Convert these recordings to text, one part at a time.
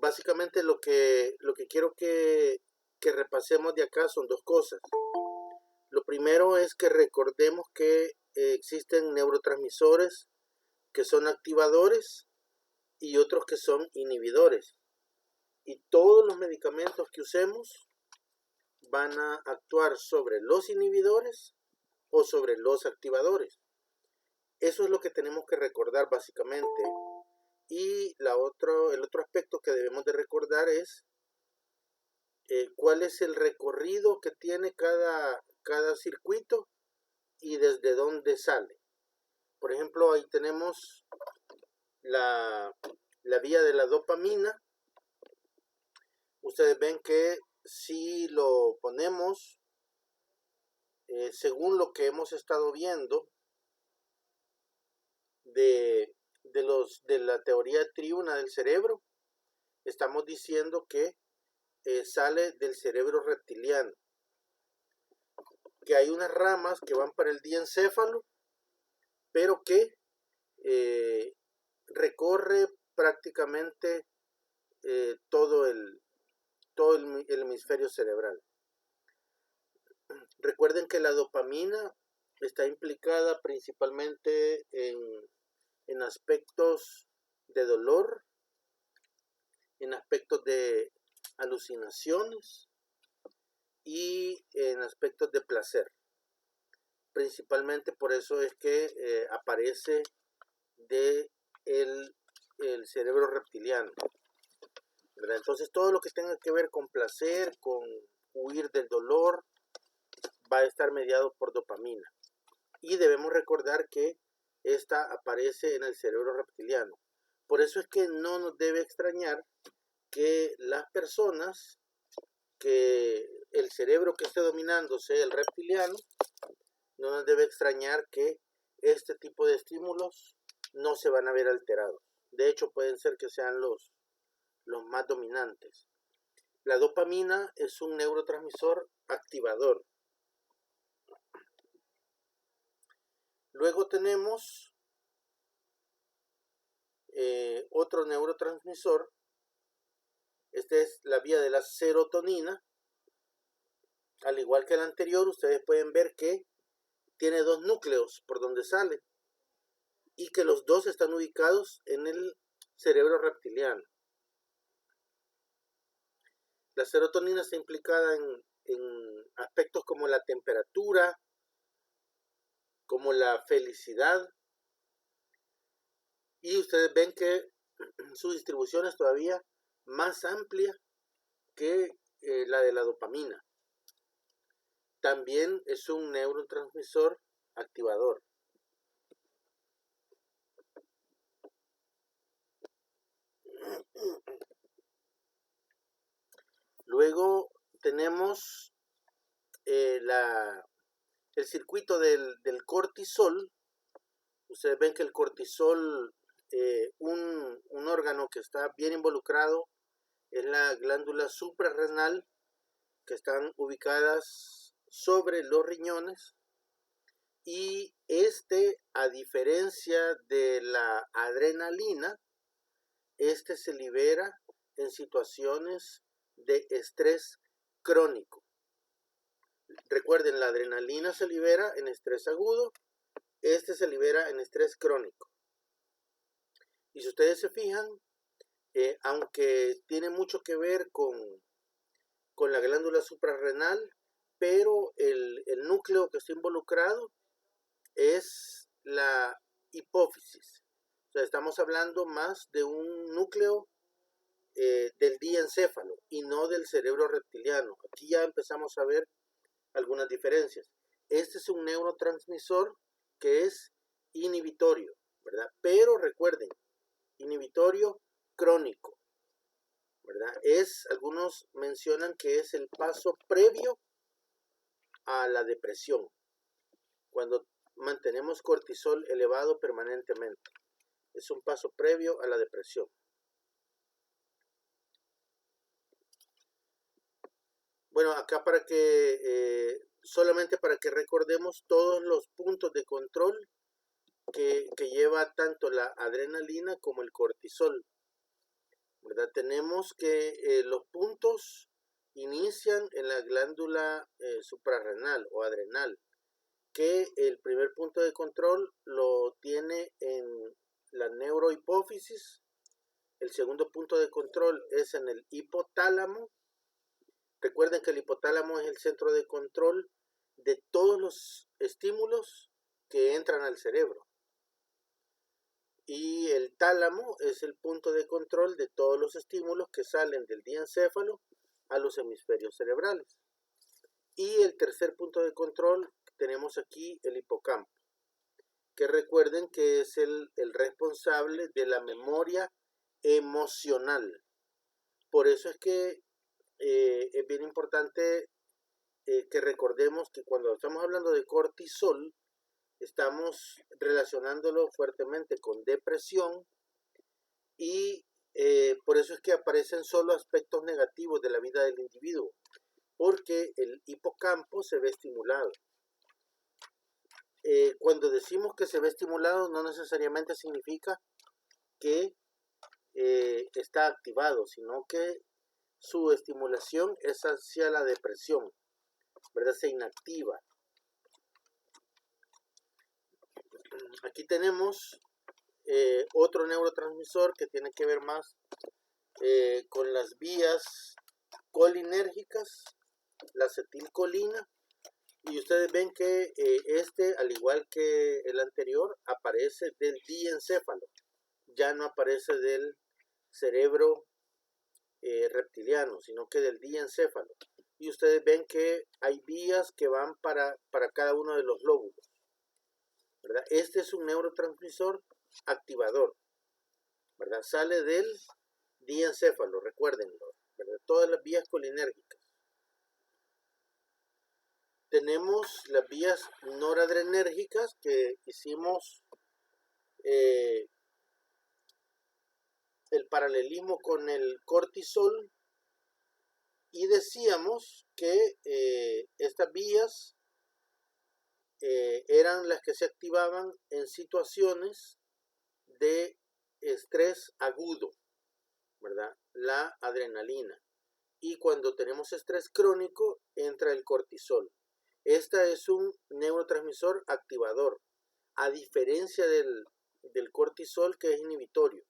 básicamente lo que quiero que repasemos de acá son dos cosas. Lo primero es que recordemos que existen neurotransmisores que son activadores y otros que son inhibidores. Y todos los medicamentos que usemos van a actuar sobre los inhibidores o sobre los activadores. Eso es lo que tenemos que recordar básicamente. Y el otro aspecto que debemos de recordar es cuál es el recorrido que tiene cada circuito y desde dónde sale. Por ejemplo, ahí tenemos la vía de la dopamina. Ustedes ven que si lo ponemos según lo que hemos estado viendo de la teoría triuna del cerebro, estamos diciendo que sale del cerebro reptiliano, que hay unas ramas que van para el diencéfalo, pero que recorre prácticamente todo el hemisferio cerebral. Recuerden que la dopamina está implicada principalmente en aspectos de dolor, en aspectos de alucinaciones y en aspectos de placer. Principalmente por eso es que aparece de el cerebro reptiliano, ¿verdad? Entonces todo lo que tenga que ver con placer, con huir del dolor, va a estar mediado por dopamina. Y debemos recordar que esta aparece en el cerebro reptiliano. Por eso es que no nos debe extrañar que las personas, que el cerebro que esté dominando sea el reptiliano, no nos debe extrañar que este tipo de estímulos no se van a ver alterados. De hecho, pueden ser que sean los más dominantes. La dopamina es un neurotransmisor activador. Luego tenemos otro neurotransmisor. Esta es la vía de la serotonina. Al igual que el anterior, ustedes pueden ver que tiene dos núcleos por donde sale y que los dos están ubicados en el cerebro reptiliano. La serotonina está implicada en aspectos como la temperatura, como la felicidad, y ustedes ven que su distribución es todavía más amplia que la de la dopamina. También es un neurotransmisor activador. Luego tenemos el circuito del cortisol. Ustedes ven que el cortisol, un órgano que está bien involucrado es la glándula suprarrenal, que están ubicadas sobre los riñones, y a diferencia de la adrenalina, se libera en situaciones de estrés crónico. Recuerden, la adrenalina se libera en estrés agudo, se libera en estrés crónico. Y si ustedes se fijan, aunque tiene mucho que ver con la glándula suprarrenal, pero el núcleo que está involucrado es la hipófisis. O sea, estamos hablando más de un núcleo del diencéfalo y no del cerebro reptiliano. Aquí ya empezamos a ver algunas diferencias. Este es un neurotransmisor que es inhibitorio, ¿verdad? Pero recuerden, inhibitorio crónico, ¿verdad? Algunos mencionan que es el paso previo a la depresión, cuando mantenemos cortisol elevado permanentemente. Es un paso previo a la depresión. Bueno, acá solamente para que recordemos todos los puntos de control que lleva tanto la adrenalina como el cortisol. ¿verdad? Tenemos que los puntos inician en la glándula suprarrenal o adrenal, que el primer punto de control lo tiene en la neurohipófisis, el segundo punto de control es en el hipotálamo. Recuerden que el hipotálamo es el centro de control de todos los estímulos que entran al cerebro. Y el tálamo es el punto de control de todos los estímulos que salen del diencéfalo a los hemisferios cerebrales. Y el tercer punto de control tenemos aquí el hipocampo, que recuerden que es el responsable de la memoria emocional. Por eso es que es bien importante que recordemos que cuando estamos hablando de cortisol, estamos relacionándolo fuertemente con depresión y por eso es que aparecen solo aspectos negativos de la vida del individuo, porque el hipocampo se ve estimulado. Cuando decimos que se ve estimulado, no necesariamente significa que está activado, sino que su estimulación es hacia la depresión, ¿verdad? Se inactiva. Aquí tenemos otro neurotransmisor que tiene que ver más con las vías colinérgicas, la acetilcolina, y ustedes ven que este, al igual que el anterior, aparece del diencéfalo, ya no aparece del cerebro reptiliano, sino que del diencéfalo. Y ustedes ven que hay vías que van para cada uno de los lóbulos, ¿verdad? Este es un neurotransmisor activador, ¿verdad? Sale del diencéfalo, recuérdenlo, ¿verdad? Todas las vías colinérgicas. Tenemos las vías noradrenérgicas que hicimos el paralelismo con el cortisol y decíamos que estas vías eran las que se activaban en situaciones de estrés agudo, ¿verdad? La adrenalina. Y cuando tenemos estrés crónico, entra el cortisol. Esta es un neurotransmisor activador, a diferencia del cortisol, que es inhibitorio,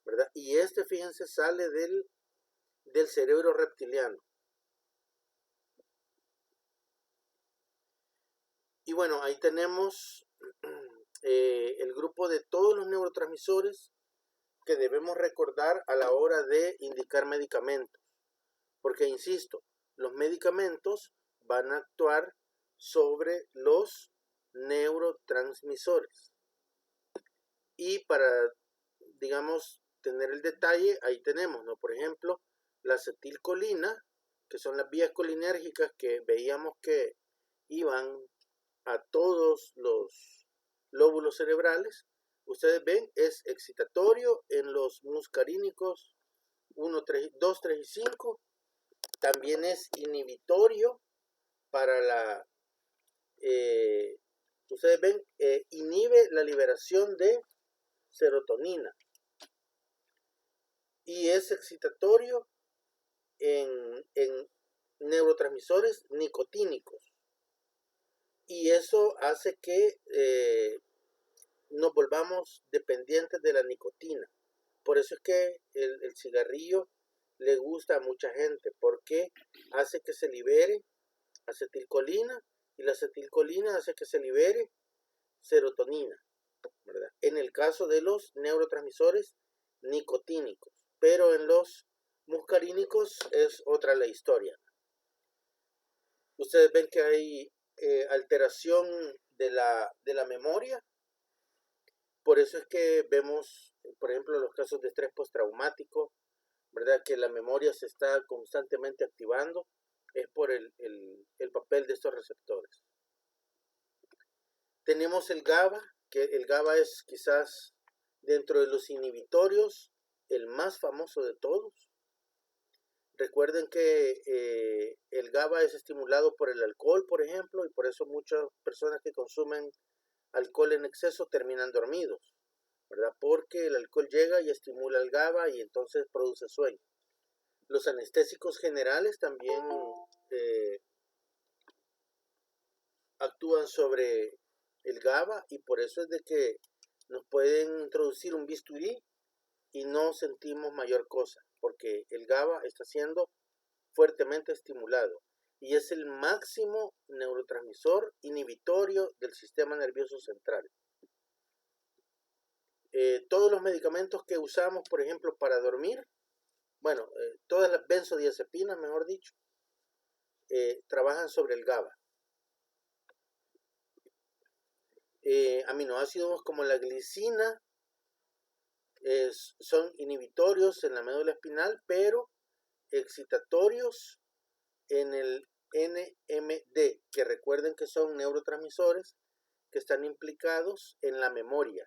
¿verdad? Y este, fíjense, sale del cerebro reptiliano. Y bueno, ahí tenemos el grupo de todos los neurotransmisores que debemos recordar a la hora de indicar medicamentos. Porque, insisto, los medicamentos van a actuar sobre los neurotransmisores. Y para, digamos, tener el detalle, ahí tenemos, ¿no? Por ejemplo, la acetilcolina, que son las vías colinérgicas que veíamos que iban a todos los lóbulos cerebrales. Ustedes ven, es excitatorio en los muscarínicos 1, 3, 2, 3 y 5. También es inhibitorio para la, ustedes ven, inhibe la liberación de serotonina. Y es excitatorio en neurotransmisores nicotínicos. Y eso hace que nos volvamos dependientes de la nicotina. Por eso es que el cigarrillo le gusta a mucha gente, porque hace que se libere acetilcolina y la acetilcolina hace que se libere serotonina, ¿verdad? En el caso de los neurotransmisores nicotínicos, pero en los muscarínicos es otra la historia. Ustedes ven que hay alteración de la memoria. Por eso es que vemos, por ejemplo, los casos de estrés postraumático, ¿verdad? Que la memoria se está constantemente activando. Es por el papel de estos receptores. Tenemos el GABA, que el GABA es quizás dentro de los inhibitorios el más famoso de todos. Recuerden que el GABA es estimulado por el alcohol, por ejemplo, y por eso muchas personas que consumen alcohol en exceso terminan dormidos, ¿verdad? porque el alcohol llega y estimula el GABA y entonces produce sueño. Los anestésicos generales también actúan sobre el GABA y por eso es de que nos pueden introducir un bisturí y no sentimos mayor cosa, porque el GABA está siendo fuertemente estimulado y es el máximo neurotransmisor inhibitorio del sistema nervioso central. Todos los medicamentos que usamos, por ejemplo, para dormir, bueno, todas las benzodiazepinas, mejor dicho, trabajan sobre el GABA. Aminoácidos como la glicina son inhibitorios en la médula espinal, pero excitatorios en el NMD, que recuerden que son neurotransmisores que están implicados en la memoria,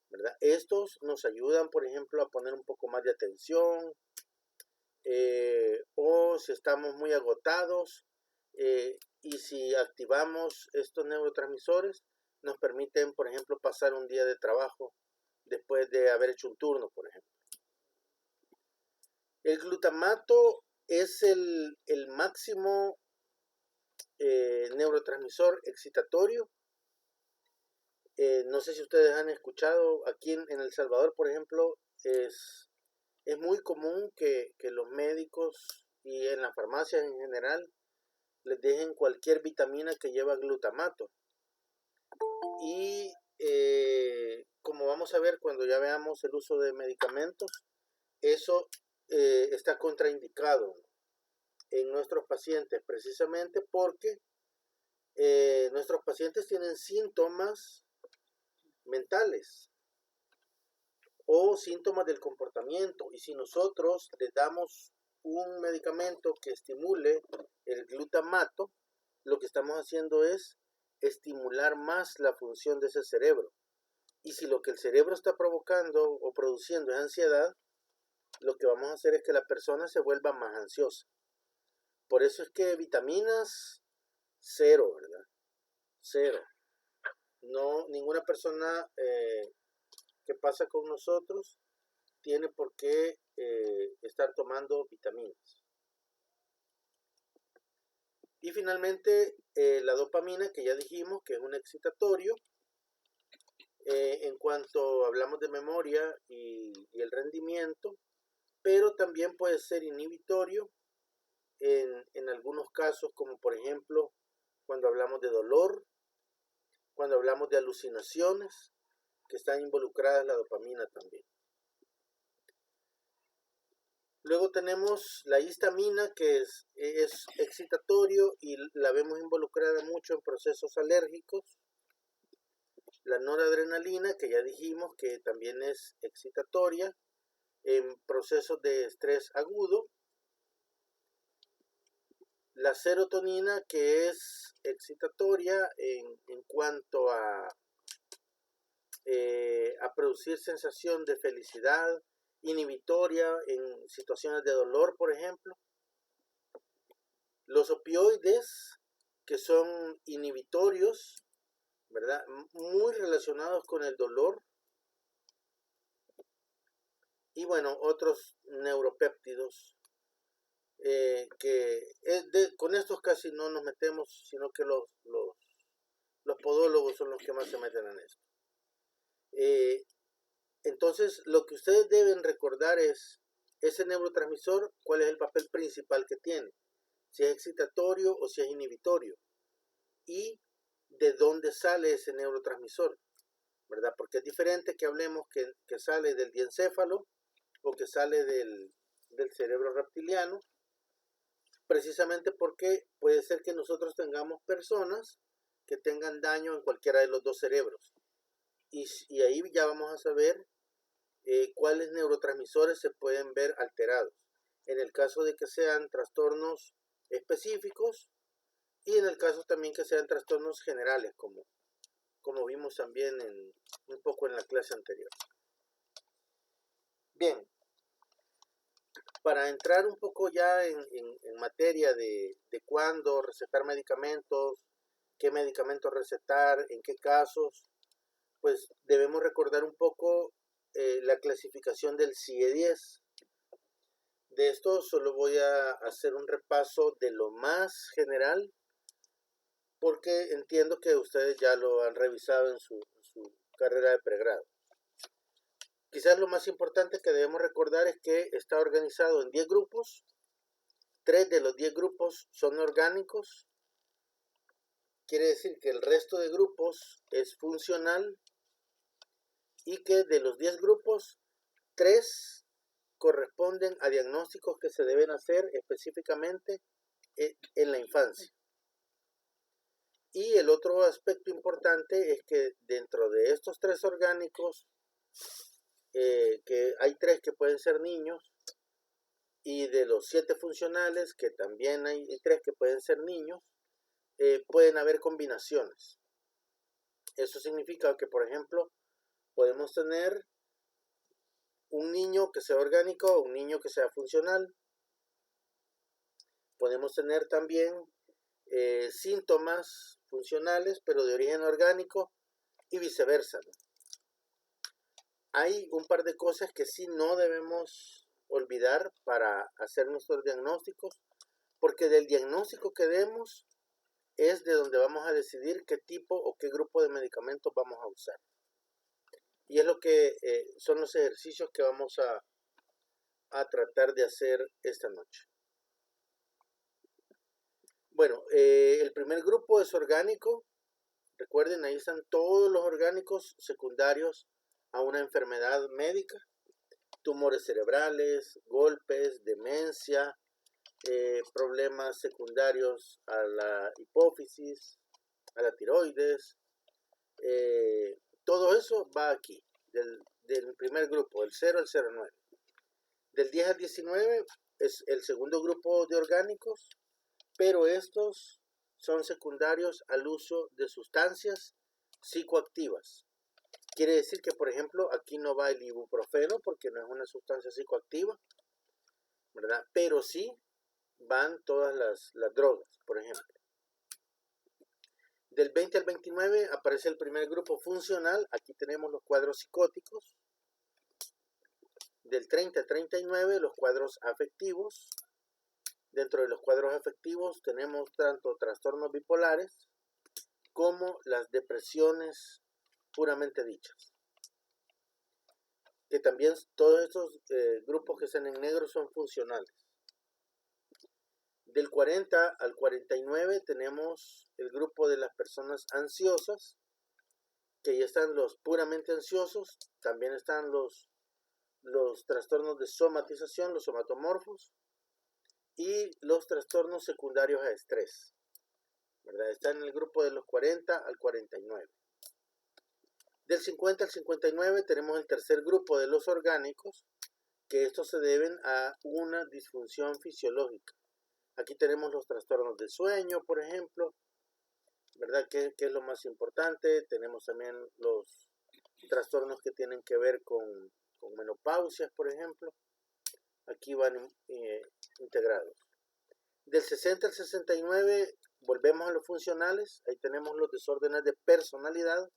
¿verdad? Estos nos ayudan, por ejemplo, a poner un poco más de atención, o si estamos muy agotados, y si activamos estos neurotransmisores, nos permiten, por ejemplo, pasar un día de trabajo después de haber hecho un turno, por ejemplo. El glutamato es el máximo neurotransmisor excitatorio. No sé si ustedes han escuchado, aquí en El Salvador, por ejemplo, es muy común que los médicos y en las farmacias en general les dejen cualquier vitamina que lleva glutamato. Y como vamos a ver cuando ya veamos el uso de medicamentos, eso está contraindicado en nuestros pacientes, precisamente porque nuestros pacientes tienen síntomas mentales o síntomas del comportamiento, y si nosotros les damos un medicamento que estimule el glutamato, lo que estamos haciendo es estimular más la función de ese cerebro. Y si lo que el cerebro está provocando o produciendo es ansiedad, lo que vamos a hacer es que la persona se vuelva más ansiosa. Por eso es que vitaminas, cero, ¿verdad? Cero. No, ninguna persona que pasa con nosotros tiene por qué estar tomando vitaminas. Y finalmente la dopamina, que ya dijimos que es un excitatorio. En cuanto hablamos de memoria y el rendimiento, pero también puede ser inhibitorio en algunos casos, como por ejemplo cuando hablamos de dolor, cuando hablamos de alucinaciones, que están involucradas la dopamina también. Luego tenemos la histamina, que es excitatorio y la vemos involucrada mucho en procesos alérgicos. La noradrenalina, que ya dijimos que también es excitatoria en procesos de estrés agudo. La serotonina, que es excitatoria en cuanto a producir sensación de felicidad, inhibitoria en situaciones de dolor, por ejemplo. Los opioides, que son inhibitorios, ¿verdad? Muy relacionados con el dolor. Y bueno, otros neuropéptidos, con estos casi no nos metemos, sino que los podólogos son los que más se meten en esto. Entonces, lo que ustedes deben recordar es ese neurotransmisor, cuál es el papel principal que tiene, si es excitatorio o si es inhibitorio, y de dónde sale ese neurotransmisor, ¿verdad? Porque es diferente que hablemos que sale del diencéfalo o que sale del cerebro reptiliano, precisamente porque puede ser que nosotros tengamos personas que tengan daño en cualquiera de los dos cerebros, y ahí ya vamos a saber cuáles neurotransmisores se pueden ver alterados, en el caso de que sean trastornos específicos y en el caso también que sean trastornos generales, como vimos también un poco en la clase anterior. Bien, para entrar un poco ya en materia de cuándo recetar medicamentos, qué medicamentos recetar, en qué casos, pues debemos recordar un poco la clasificación del CIE-10. De esto solo voy a hacer un repaso de lo más general, porque entiendo que ustedes ya lo han revisado en su carrera de pregrado. Quizás lo más importante que debemos recordar es que está organizado en 10 grupos. 3 de los 10 grupos son orgánicos. Quiere decir que el resto de grupos es funcional y que de los 10 grupos, 3 corresponden a diagnósticos que se deben hacer específicamente en la infancia. Y el otro aspecto importante es que dentro de estos 3 orgánicos, que hay 3 que pueden ser niños, y de los 7 funcionales, que también hay 3 que pueden ser niños, pueden haber combinaciones. Eso significa que, por ejemplo, podemos tener un niño que sea orgánico o un niño que sea funcional. Podemos tener también síntomas funcionales, pero de origen orgánico, y viceversa, ¿no? Hay un par de cosas que sí no debemos olvidar para hacer nuestros diagnósticos, porque del diagnóstico que demos es de donde vamos a decidir qué tipo o qué grupo de medicamentos vamos a usar. Y es lo que son los ejercicios que vamos a tratar de hacer esta noche. Bueno, el primer grupo es orgánico. Recuerden, ahí están todos los orgánicos secundarios a una enfermedad médica: tumores cerebrales, golpes, demencia, problemas secundarios a la hipófisis, a la tiroides. Todo eso va aquí, del primer grupo, del 0 al 09. Del 10 al 19 es el segundo grupo de orgánicos, pero estos son secundarios al uso de sustancias psicoactivas. Quiere decir que, por ejemplo, aquí no va el ibuprofeno porque no es una sustancia psicoactiva, ¿verdad? Pero sí van todas las drogas, por ejemplo. Del 20 al 29 aparece el primer grupo funcional. Aquí tenemos los cuadros psicóticos. Del 30 al 39 los cuadros afectivos. Dentro de los cuadros afectivos tenemos tanto trastornos bipolares como las depresiones puramente dichas. Que también todos estos grupos que están en negro son funcionales. Del 40 al 49 tenemos el grupo de las personas ansiosas, que ya están los puramente ansiosos. También están los trastornos de somatización, los somatomorfos, y los trastornos secundarios a estrés, ¿verdad? Está en el grupo de los 40 al 49. Del 50 al 59 tenemos el tercer grupo de los orgánicos, que estos se deben a una disfunción fisiológica. Aquí tenemos los trastornos del sueño, por ejemplo, ¿verdad? ¿Qué es lo más importante? Tenemos también los trastornos que tienen que ver con menopausias, por ejemplo. Aquí van integrados. Del 60 al 69 volvemos a los funcionales. Ahí tenemos los desórdenes de personalidad.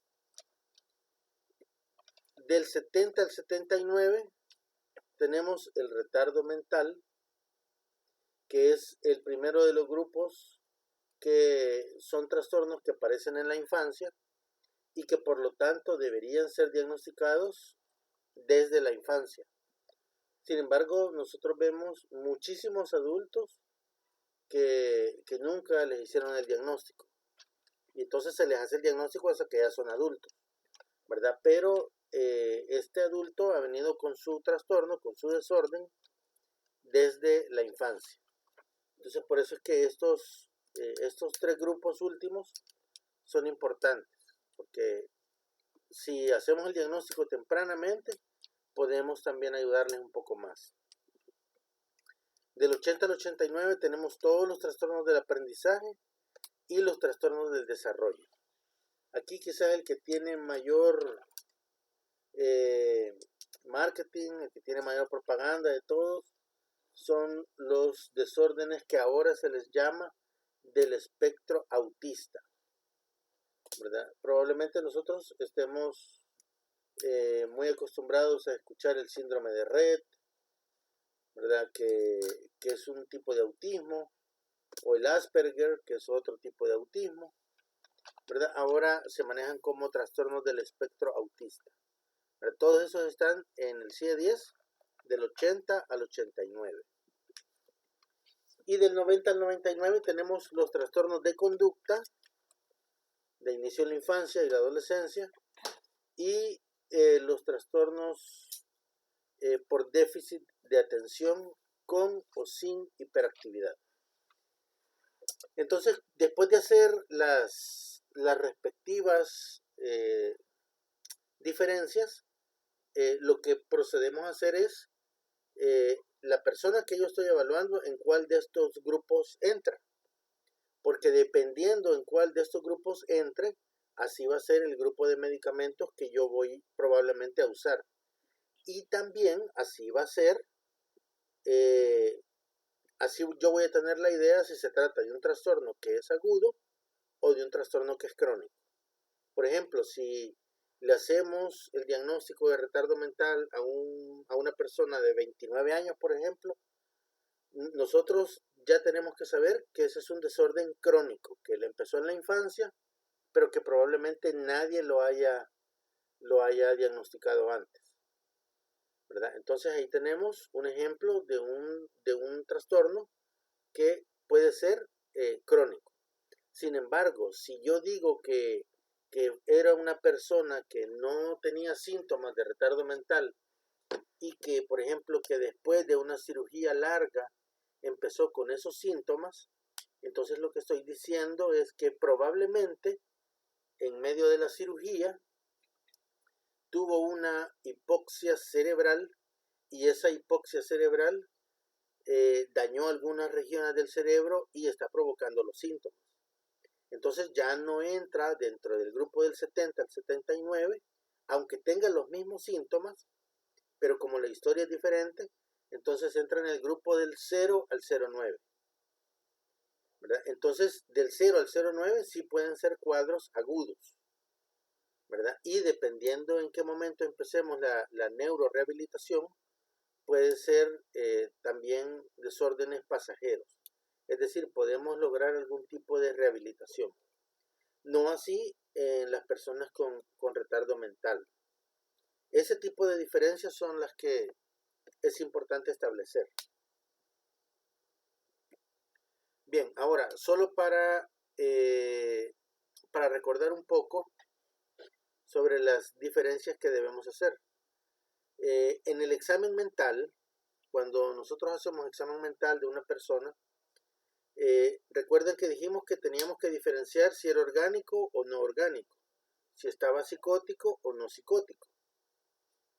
Del 70 al 79 tenemos el retardo mental, que es el primero de los grupos que son trastornos que aparecen en la infancia y que por lo tanto deberían ser diagnosticados desde la infancia. Sin embargo, nosotros vemos muchísimos adultos que nunca les hicieron el diagnóstico, y entonces se les hace el diagnóstico hasta que ya son adultos, ¿verdad? Pero este adulto ha venido con su trastorno, con su desorden, desde la infancia. Entonces, por eso es que estos 3 grupos últimos son importantes, porque si hacemos el diagnóstico tempranamente, podemos también ayudarles un poco más. Del 80 al 89 tenemos todos los trastornos del aprendizaje y los trastornos del desarrollo. Aquí quizás el que tiene mayor marketing, el que tiene mayor propaganda de todos, son los desórdenes que ahora se les llama del espectro autista, ¿verdad? Probablemente nosotros estemos muy acostumbrados a escuchar el síndrome de Rett, ¿verdad? Que es un tipo de autismo, o el Asperger, que es otro tipo de autismo, ¿verdad? Ahora se manejan como trastornos del espectro autista. ¿Verdad? Todos esos están en el CIE-10 del 80 al 89. Y del 90 al 99 tenemos los trastornos de conducta, de inicio en la infancia y la adolescencia, y los trastornos por déficit de atención con o sin hiperactividad. Entonces, después de hacer las respectivas diferencias, lo que procedemos a hacer es la persona que yo estoy evaluando en cuál de estos grupos entra. Porque dependiendo en cuál de estos grupos entre, así va a ser el grupo de medicamentos que yo voy probablemente a usar. Y también así va a ser, así yo voy a tener la idea si se trata de un trastorno que es agudo o de un trastorno que es crónico. Por ejemplo, si le hacemos el diagnóstico de retardo mental a una persona de 29 años, por ejemplo, nosotros ya tenemos que saber que ese es un desorden crónico, que le empezó en la infancia, pero que probablemente nadie lo haya diagnosticado antes, ¿verdad? Entonces ahí tenemos un ejemplo de un trastorno que puede ser crónico. Sin embargo, si yo digo que era una persona que no tenía síntomas de retardo mental y que, por ejemplo, que después de una cirugía larga empezó con esos síntomas, entonces lo que estoy diciendo es que probablemente en medio de la cirugía tuvo una hipoxia cerebral y esa hipoxia cerebral dañó algunas regiones del cerebro y está provocando los síntomas. Entonces ya no entra dentro del grupo del 70 al 79, aunque tenga los mismos síntomas, pero como la historia es diferente, entonces entra en el grupo del 0 al 09. ¿Verdad? Entonces, del 0 al 09 sí pueden ser cuadros agudos, ¿verdad? Y dependiendo en qué momento empecemos la neurorehabilitación, puede ser también desórdenes pasajeros. Es decir, podemos lograr algún tipo de rehabilitación. No así en las personas con retardo mental. Ese tipo de diferencias son las que es importante establecer. Bien, ahora, solo para recordar un poco sobre las diferencias que debemos hacer. En el examen mental, cuando nosotros hacemos examen mental de una persona, recuerden que dijimos que teníamos que diferenciar si era orgánico o no orgánico, si estaba psicótico o no psicótico,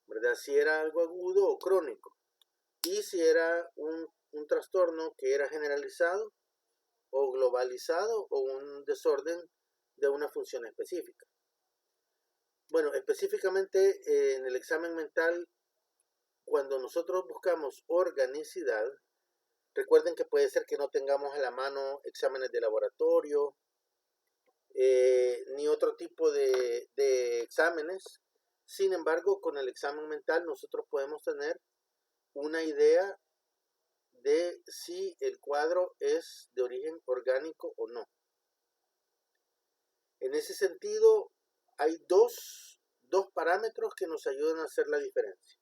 ¿verdad? Si era algo agudo o crónico, y si era un trastorno que era generalizado o globalizado o un desorden de una función específica. Bueno, específicamente en el examen mental, cuando nosotros buscamos organicidad, recuerden que puede ser que no tengamos a la mano exámenes de laboratorio, ni otro tipo de exámenes. Sin embargo, con el examen mental nosotros podemos tener una idea de si el cuadro es de origen orgánico o no. En ese sentido, hay dos parámetros que nos ayudan a hacer la diferencia.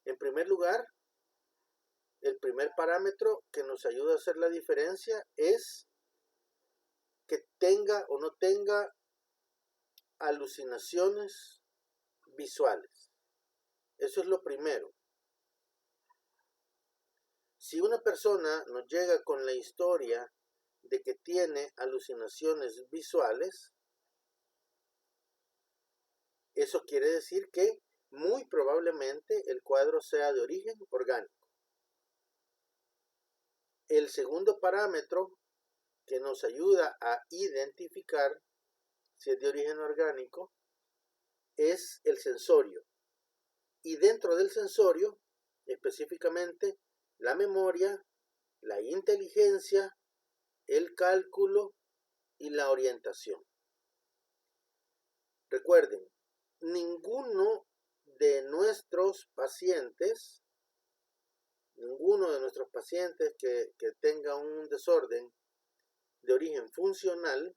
En primer lugar, el primer parámetro que nos ayuda a hacer la diferencia es que tenga o no tenga alucinaciones visuales. Eso es lo primero. Si una persona nos llega con la historia de que tiene alucinaciones visuales, eso quiere decir que muy probablemente el cuadro sea de origen orgánico. El segundo parámetro que nos ayuda a identificar si es de origen orgánico es el sensorio. Y dentro del sensorio, específicamente, la memoria, la inteligencia, el cálculo y la orientación. Recuerden, ninguno de nuestros pacientes, que tenga un desorden de origen funcional,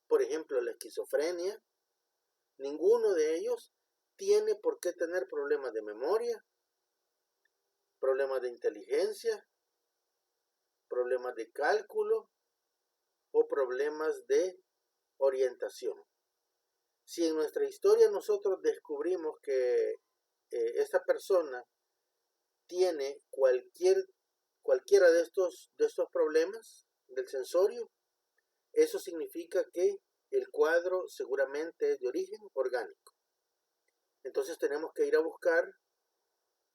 por ejemplo la esquizofrenia, ninguno de ellos tiene por qué tener problemas de memoria, problemas de inteligencia, problemas de cálculo o problemas de orientación. Si en nuestra historia nosotros descubrimos que esta persona tiene cualquiera de estos problemas del sensorio, eso significa que el cuadro seguramente es de origen orgánico. Entonces tenemos que ir a buscar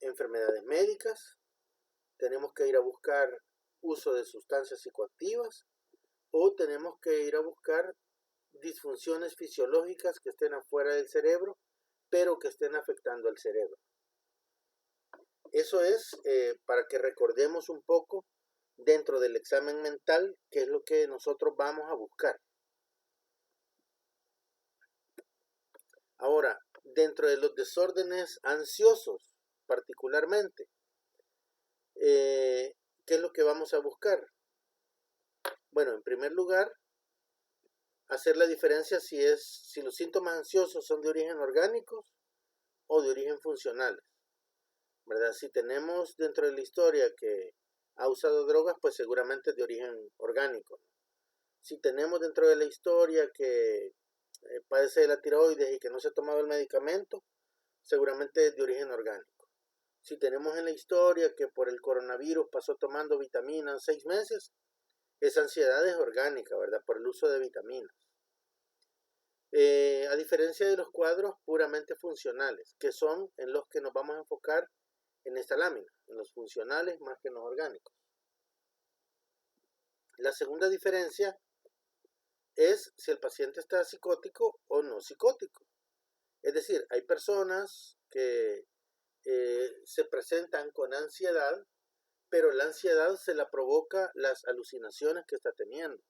enfermedades médicas, tenemos que ir a buscar uso de sustancias psicoactivas o tenemos que ir a buscar disfunciones fisiológicas que estén afuera del cerebro, pero que estén afectando al cerebro. Eso es para que recordemos un poco dentro del examen mental qué es lo que nosotros vamos a buscar. Ahora, dentro de los desórdenes ansiosos, particularmente, ¿qué es lo que vamos a buscar? Bueno, en primer lugar, hacer la diferencia si los síntomas ansiosos son de origen orgánicos o de origen funcional, ¿verdad? Si tenemos dentro de la historia que ha usado drogas, pues seguramente es de origen orgánico. Si tenemos dentro de la historia que padece de la tiroides y que no se ha tomado el medicamento, seguramente es de origen orgánico. Si tenemos en la historia que por el coronavirus pasó tomando vitaminas 6 meses, esa ansiedad es orgánica, ¿verdad? Por el uso de vitaminas. A diferencia de los cuadros puramente funcionales, que son en los que nos vamos a enfocar en esta lámina, en los funcionales más que en los orgánicos. La segunda diferencia es si el paciente está psicótico o no psicótico. Es decir, hay personas que se presentan con ansiedad, pero la ansiedad se la provoca las alucinaciones que está teniendo,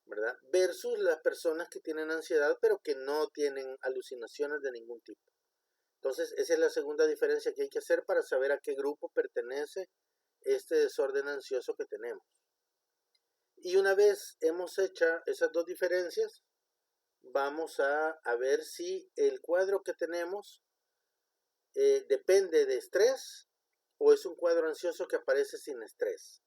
¿verdad? Versus las personas que tienen ansiedad, pero que no tienen alucinaciones de ningún tipo. Entonces, esa es la segunda diferencia que hay que hacer para saber a qué grupo pertenece este desorden ansioso que tenemos. Y una vez hemos hecho esas dos diferencias, vamos a ver si el cuadro que tenemos depende de estrés o es un cuadro ansioso que aparece sin estrés.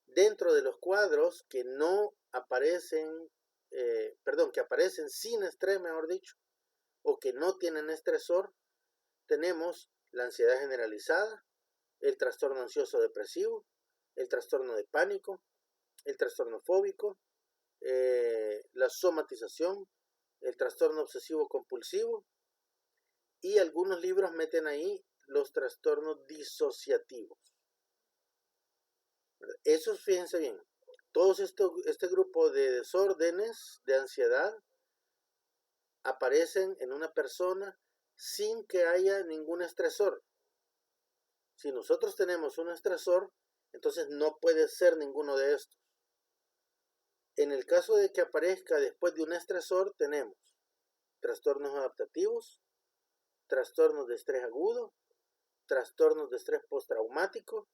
Dentro de los cuadros que no aparecen, que aparecen sin estrés, mejor dicho, o que no tienen estresor, tenemos la ansiedad generalizada, el trastorno ansioso depresivo, el trastorno de pánico, el trastorno fóbico, la somatización, el trastorno obsesivo compulsivo, y algunos libros meten ahí los trastornos disociativos. Esos, fíjense bien, todos este grupo de desórdenes de ansiedad aparecen en una persona sin que haya ningún estresor. Si nosotros tenemos un estresor, entonces no puede ser ninguno de estos. En el caso de que aparezca después de un estresor, tenemos trastornos adaptativos, trastornos de estrés agudo, trastornos de estrés postraumático,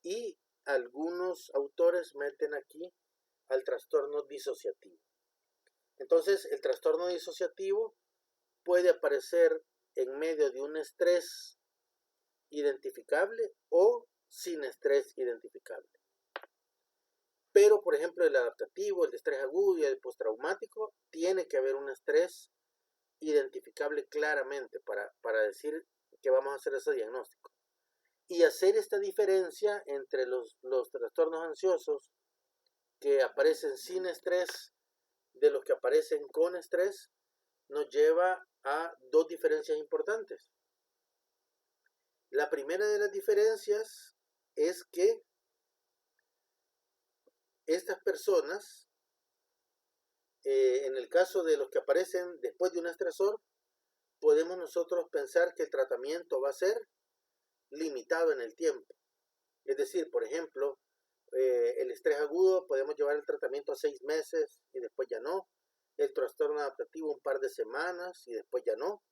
y algunos autores meten aquí al trastorno disociativo. Entonces, el trastorno disociativo puede aparecer en medio de un estrés identificable o sin estrés identificable. Pero, por ejemplo, el adaptativo, el de estrés agudo y el postraumático, tiene que haber un estrés identificable claramente para decir que vamos a hacer ese diagnóstico. Y hacer esta diferencia entre los trastornos ansiosos que aparecen sin estrés de los que aparecen con estrés nos lleva a dos diferencias importantes. La primera de las diferencias es que estas personas, en el caso de los que aparecen después de un estresor, podemos nosotros pensar que el tratamiento va a ser limitado en el tiempo. Es decir, por ejemplo, el estrés agudo podemos llevar el tratamiento a 6 meses y después ya no. el trastorno adaptativo un par de semanas y después ya no,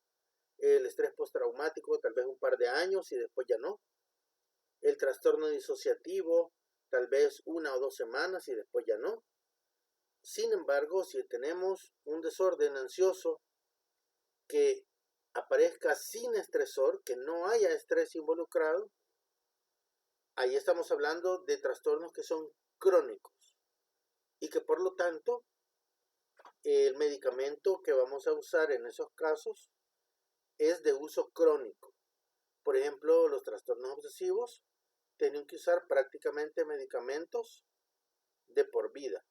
el estrés postraumático tal vez un par de años y después ya no, el trastorno disociativo tal vez 1 o 2 semanas y después ya no. Sin embargo, si tenemos un desorden ansioso que aparezca sin estresor, que no haya estrés involucrado, ahí estamos hablando de trastornos que son crónicos y que por lo tanto el medicamento que vamos a usar en esos casos es de uso crónico. Por ejemplo, los trastornos obsesivos tienen que usar prácticamente medicamentos de por vida.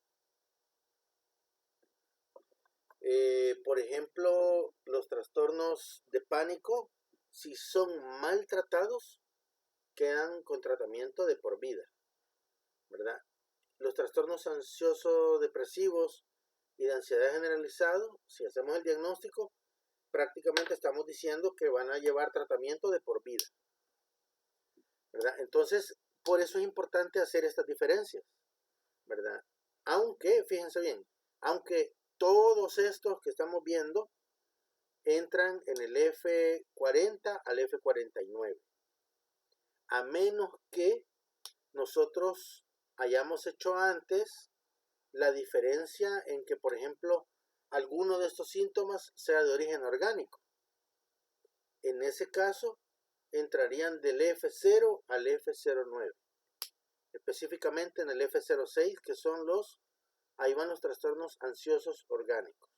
Por ejemplo, los trastornos de pánico, si son maltratados, quedan con tratamiento de por vida, ¿verdad? Los trastornos ansioso-depresivos y de ansiedad generalizado, si hacemos el diagnóstico, prácticamente estamos diciendo que van a llevar tratamiento de por vida, ¿verdad? Entonces, por eso es importante hacer estas diferencias, ¿verdad? Aunque, fíjense bien, aunque todos estos que estamos viendo entran en el F40 al F49, a menos que nosotros hayamos hecho antes la diferencia en que, por ejemplo, alguno de estos síntomas sea de origen orgánico. En ese caso, entrarían del F0 al F09, específicamente en el F06, que son ahí van los trastornos ansiosos orgánicos,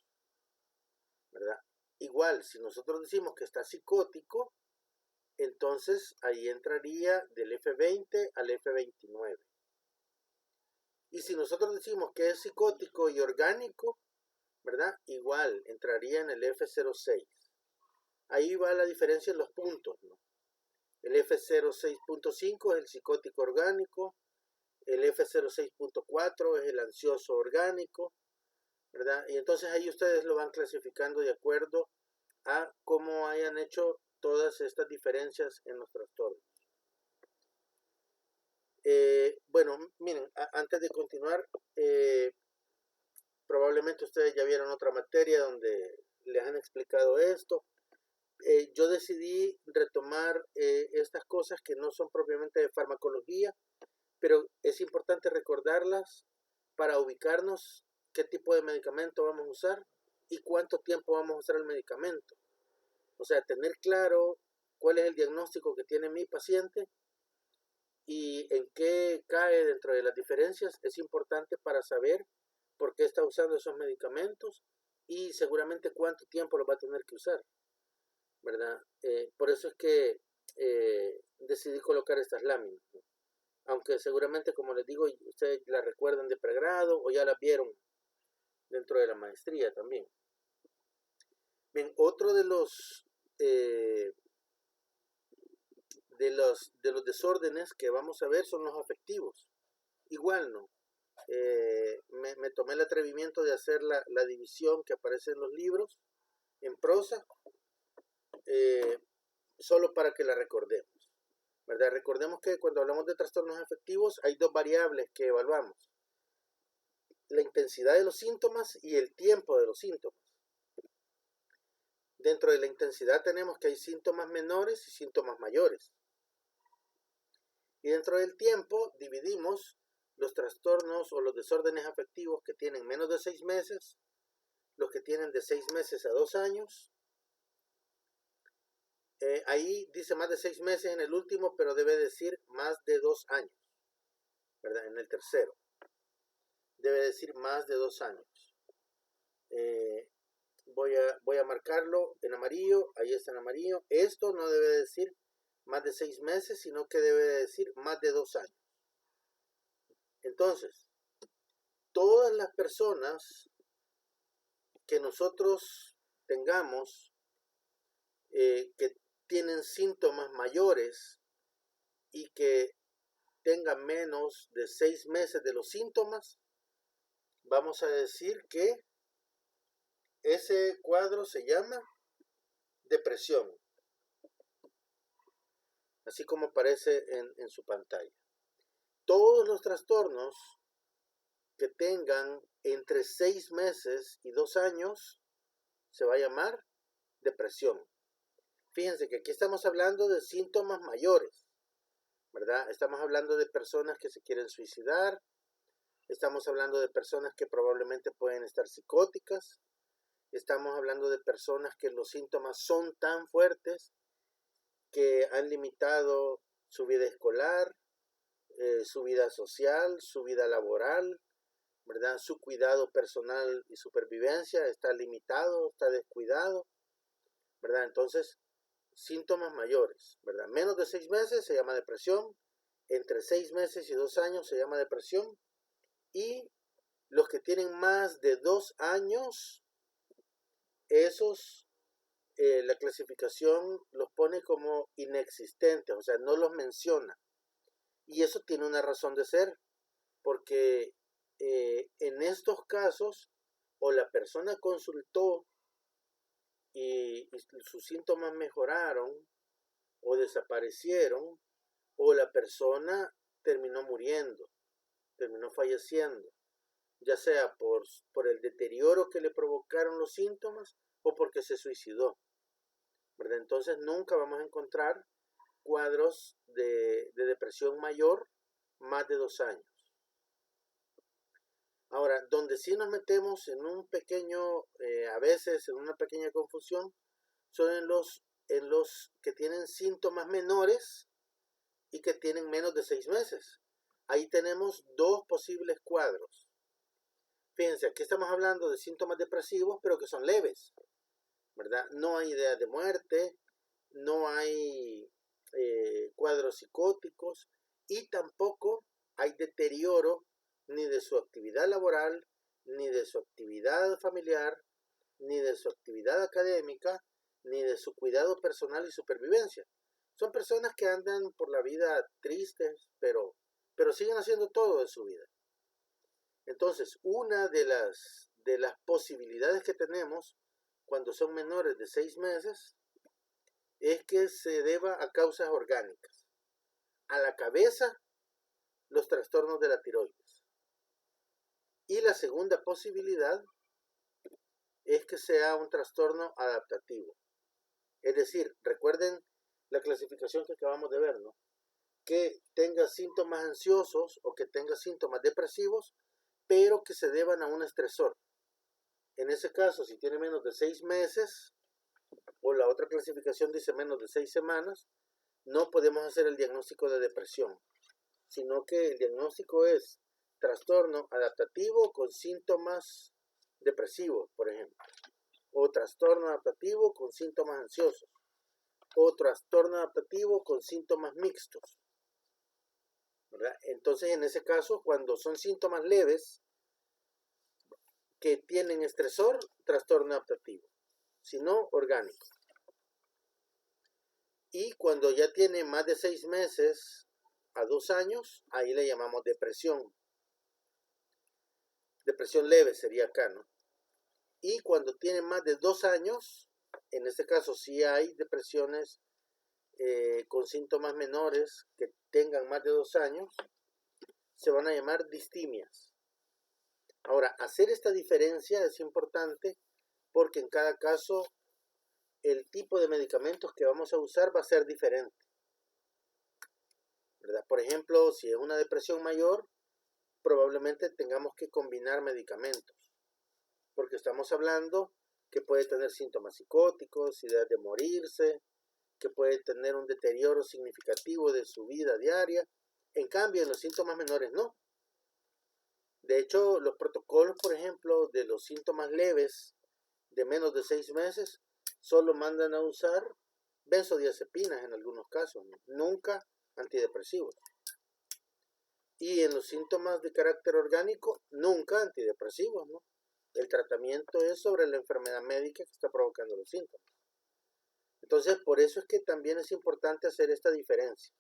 ¿verdad? Igual, si nosotros decimos que está psicótico, entonces ahí entraría del F20 al F29. Y si nosotros decimos que es psicótico y orgánico, ¿verdad? Igual entraría en el F06. Ahí va la diferencia en los puntos, ¿no? El F06.5 es el psicótico orgánico, el F06.4 es el ansioso orgánico, ¿verdad? Y entonces ahí ustedes lo van clasificando de acuerdo a cómo hayan hecho todas estas diferencias en los trastornos. Bueno, miren, antes de continuar, probablemente ustedes ya vieron otra materia donde les han explicado esto. Yo decidí retomar estas cosas que no son propiamente de farmacología, pero es importante recordarlas para ubicarnos qué tipo de medicamento vamos a usar y cuánto tiempo vamos a usar el medicamento. O sea, tener claro cuál es el diagnóstico que tiene mi paciente y en qué cae dentro de las diferencias es importante para saber por qué está usando esos medicamentos y seguramente cuánto tiempo los va a tener que usar, ¿verdad? Por eso es que decidí colocar estas láminas, ¿no? Aunque seguramente, como les digo, ustedes las recuerdan de pregrado o ya las vieron dentro de la maestría también. Bien, otro de los desórdenes que vamos a ver son los afectivos. Igual, ¿no? Me tomé el atrevimiento de hacer la división que aparece en los libros en prosa, solo para que la recordemos, ¿verdad? Recordemos que cuando hablamos de trastornos afectivos hay dos variables que evaluamos: la intensidad de los síntomas y el tiempo de los síntomas. Dentro de la intensidad tenemos que hay síntomas menores y síntomas mayores. Y dentro del tiempo dividimos los trastornos o los desórdenes afectivos que tienen menos de 6 meses, los que tienen de 6 meses a 2 años. Ahí dice más de 6 meses en el último, pero debe decir más de 2 años, ¿verdad? En el tercero debe decir más de 2 años. Voy a marcarlo en amarillo, ahí está en amarillo. Esto no debe decir más de 6 meses, sino que debe decir más de 2 años. Entonces, todas las personas que nosotros tengamos que tienen síntomas mayores y que tengan menos de 6 meses de los síntomas, vamos a decir que ese cuadro se llama depresión, así como aparece en su pantalla. Todos los trastornos que tengan entre 6 meses y 2 años se va a llamar depresión. Fíjense que aquí estamos hablando de síntomas mayores, ¿verdad? Estamos hablando de personas que se quieren suicidar, estamos hablando de personas que probablemente pueden estar psicóticas, estamos hablando de personas que los síntomas son tan fuertes que han limitado su vida escolar, su vida social, su vida laboral, ¿verdad? Su cuidado personal y supervivencia está limitado, está descuidado, ¿verdad? Entonces, síntomas mayores, ¿verdad? Menos de 6 meses se llama depresión, entre 6 meses y 2 años se llama depresión, y los que tienen más de 2 años, esos, la clasificación los pone como inexistentes, o sea, no los menciona. Y eso tiene una razón de ser, porque en estos casos, o la persona consultó y sus síntomas mejoraron o desaparecieron, o la persona terminó muriendo, terminó falleciendo, ya sea por el deterioro que le provocaron los síntomas o porque se suicidó, ¿verdad? Entonces nunca vamos a encontrar cuadros de depresión mayor más de 2 años. Ahora, donde sí nos metemos en un pequeño, a veces en una pequeña confusión, son en los que tienen síntomas menores y que tienen menos de 6 meses. Ahí tenemos dos posibles cuadros. Fíjense, aquí estamos hablando de síntomas depresivos, pero que son leves, ¿verdad? No hay idea de muerte, no hay cuadros psicóticos y tampoco hay deterioro ni de su actividad laboral, ni de su actividad familiar, ni de su actividad académica, ni de su cuidado personal y supervivencia. Son personas que andan por la vida tristes, pero siguen haciendo todo de su vida. Entonces, una de las posibilidades que tenemos cuando son menores de 6 meses es que se deba a causas orgánicas. A la cabeza, los trastornos de la tiroides. Y la segunda posibilidad es que sea un trastorno adaptativo. Es decir, recuerden la clasificación que acabamos de ver, ¿no? Que tenga síntomas ansiosos o que tenga síntomas depresivos, pero que se deban a un estresor. En ese caso, si tiene menos de 6 meses, o la otra clasificación dice menos de 6 semanas, no podemos hacer el diagnóstico de depresión, sino que el diagnóstico es trastorno adaptativo con síntomas depresivos, por ejemplo, o trastorno adaptativo con síntomas ansiosos, o trastorno adaptativo con síntomas mixtos, ¿verdad? Entonces, en ese caso, cuando son síntomas leves que tienen estresor, trastorno adaptativo, si no, orgánico. Y cuando ya tiene más de 6 meses a 2 años, ahí le llamamos depresión. Depresión leve sería acá, ¿no? Y cuando tiene más de 2 años, en este caso sí hay depresiones con síntomas menores que tengan más de 2 años, se van a llamar distimias. Ahora, hacer esta diferencia es importante porque en cada caso el tipo de medicamentos que vamos a usar va a ser diferente, ¿verdad? Por ejemplo, si es una depresión mayor, probablemente tengamos que combinar medicamentos, porque estamos hablando que puede tener síntomas psicóticos, ideas de morirse, que puede tener un deterioro significativo de su vida diaria. En cambio, en los síntomas menores no. De hecho, los protocolos, por ejemplo, de los síntomas leves de menos de 6 meses, solo mandan a usar benzodiazepinas en algunos casos, ¿no? Nunca antidepresivos. Y en los síntomas de carácter orgánico, nunca antidepresivos, ¿no? El tratamiento es sobre la enfermedad médica que está provocando los síntomas. Entonces, por eso es que también es importante hacer esta diferencia,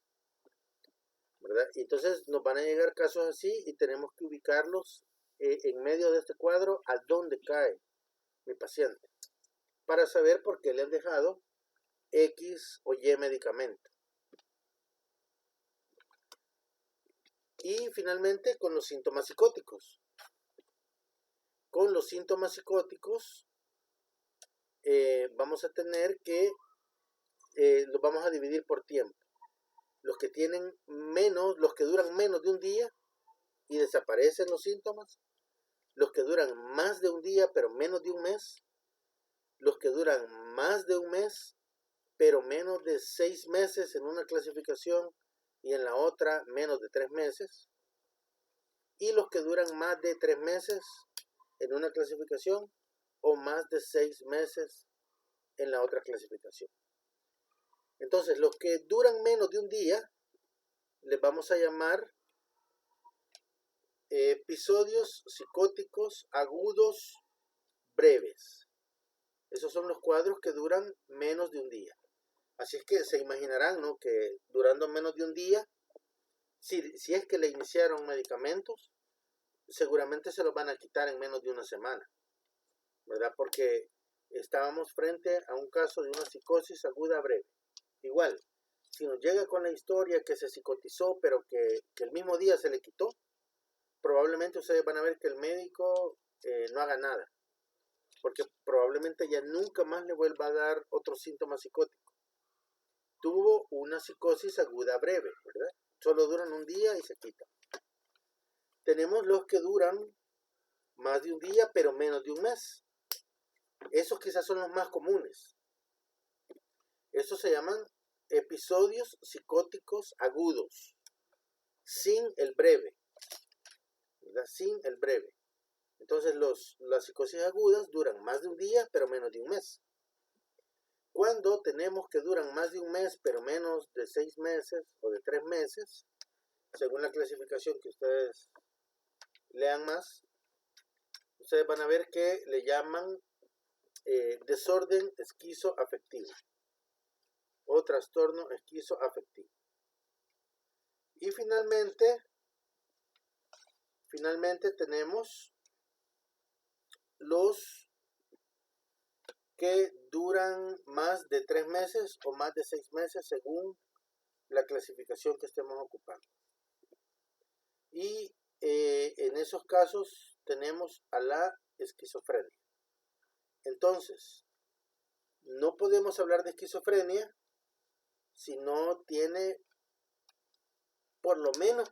¿verdad? Y entonces nos van a llegar casos así y tenemos que ubicarlos en medio de este cuadro a dónde cae mi paciente, para saber por qué le han dejado X o Y medicamento. Y finalmente con los síntomas psicóticos. con los síntomas psicóticos, vamos a tener que los vamos a dividir por tiempo. Los que tienen menos, los que duran menos de un día y desaparecen los síntomas, los que duran más de un día pero menos de un mes, los que duran más de un mes pero menos de 6 meses en una clasificación y en la otra menos de 3 meses, y los que duran más de 3 meses en una clasificación o más de 6 meses en la otra clasificación. Entonces, los que duran menos de un día les vamos a llamar episodios psicóticos agudos breves. Esos son los cuadros que duran menos de un día. Así es que se imaginarán, ¿no?, que durando menos de un día, si es que le iniciaron medicamentos, seguramente se los van a quitar en menos de una semana, ¿verdad? Porque estábamos frente a un caso de una psicosis aguda breve. Igual, si nos llega con la historia que se psicotizó, pero que el mismo día se le quitó, probablemente ustedes van a ver que el médico no haga nada, porque probablemente ya nunca más le vuelva a dar otro síntoma psicótico. Tuvo una psicosis aguda breve, ¿verdad? Solo duran un día y se quitan. Tenemos los que duran más de un día, pero menos de un mes. Esos quizás son los más comunes. Estos se llaman episodios psicóticos agudos, sin el breve, ¿verdad? Sin el breve. Entonces las psicosis agudas duran más de un día, pero menos de un mes. Cuando tenemos que duran más de un mes, pero menos de 6 meses o de 3 meses, según la clasificación que ustedes lean más, ustedes van a ver que le llaman desorden esquizoafectivo o trastorno esquizoafectivo. Y finalmente tenemos los que duran más de 3 meses o más de 6 meses según la clasificación que estemos ocupando. Y en esos casos tenemos a la esquizofrenia. Entonces, no podemos hablar de esquizofrenia si no tiene por lo menos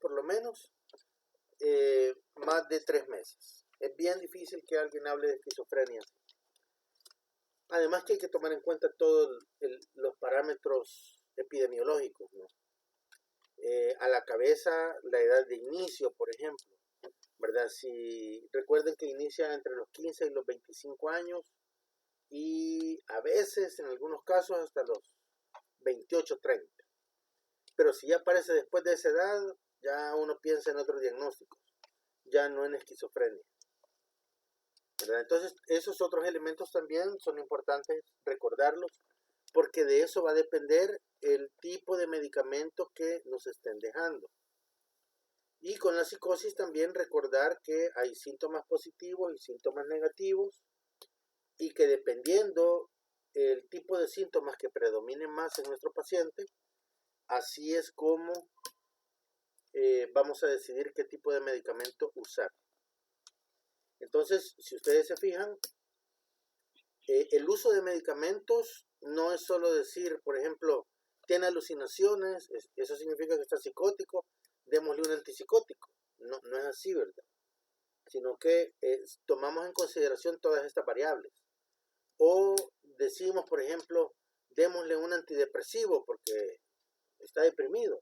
más de 3 meses. Es bien difícil que alguien hable de esquizofrenia. Además que hay que tomar en cuenta todos los parámetros epidemiológicos, ¿no? A la cabeza la edad de inicio, por ejemplo, ¿verdad? Si recuerden que inicia entre los 15 y los 25 años y a veces, en algunos casos, hasta los 28, 30. Pero si ya aparece después de esa edad, ya uno piensa en otros diagnósticos, ya no en esquizofrenia, ¿verdad? Entonces, esos otros elementos también son importantes recordarlos, porque de eso va a depender el tipo de medicamento que nos estén dejando. Y con la psicosis también recordar que hay síntomas positivos y síntomas negativos, y que dependiendo el tipo de síntomas que predominen más en nuestro paciente, así es como vamos a decidir qué tipo de medicamento usar. Entonces, si ustedes se fijan, el uso de medicamentos no es solo decir, por ejemplo, tiene alucinaciones, eso significa que está psicótico, démosle un antipsicótico. No es así, ¿verdad? Sino que tomamos en consideración todas estas variables. O decimos, por ejemplo, démosle un antidepresivo porque está deprimido.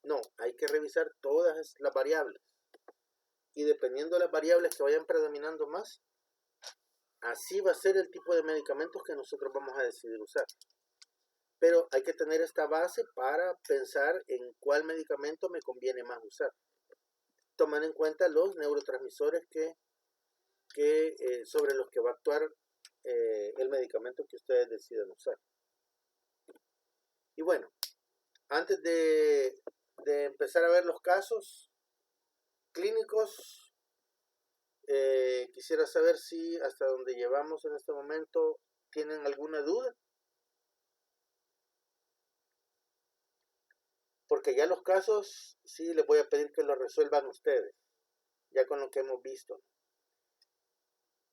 No, hay que revisar todas las variables. Y dependiendo de las variables que vayan predominando más, así va a ser el tipo de medicamentos que nosotros vamos a decidir usar. Pero hay que tener esta base para pensar en cuál medicamento me conviene más usar. Tomar en cuenta los neurotransmisores sobre los que va a actuar el medicamento que ustedes decidan usar. Y bueno, antes de empezar a ver los casos clínicos, quisiera saber si hasta donde llevamos en este momento tienen alguna duda. Porque ya los casos sí les voy a pedir que los resuelvan ustedes, ya con lo que hemos visto.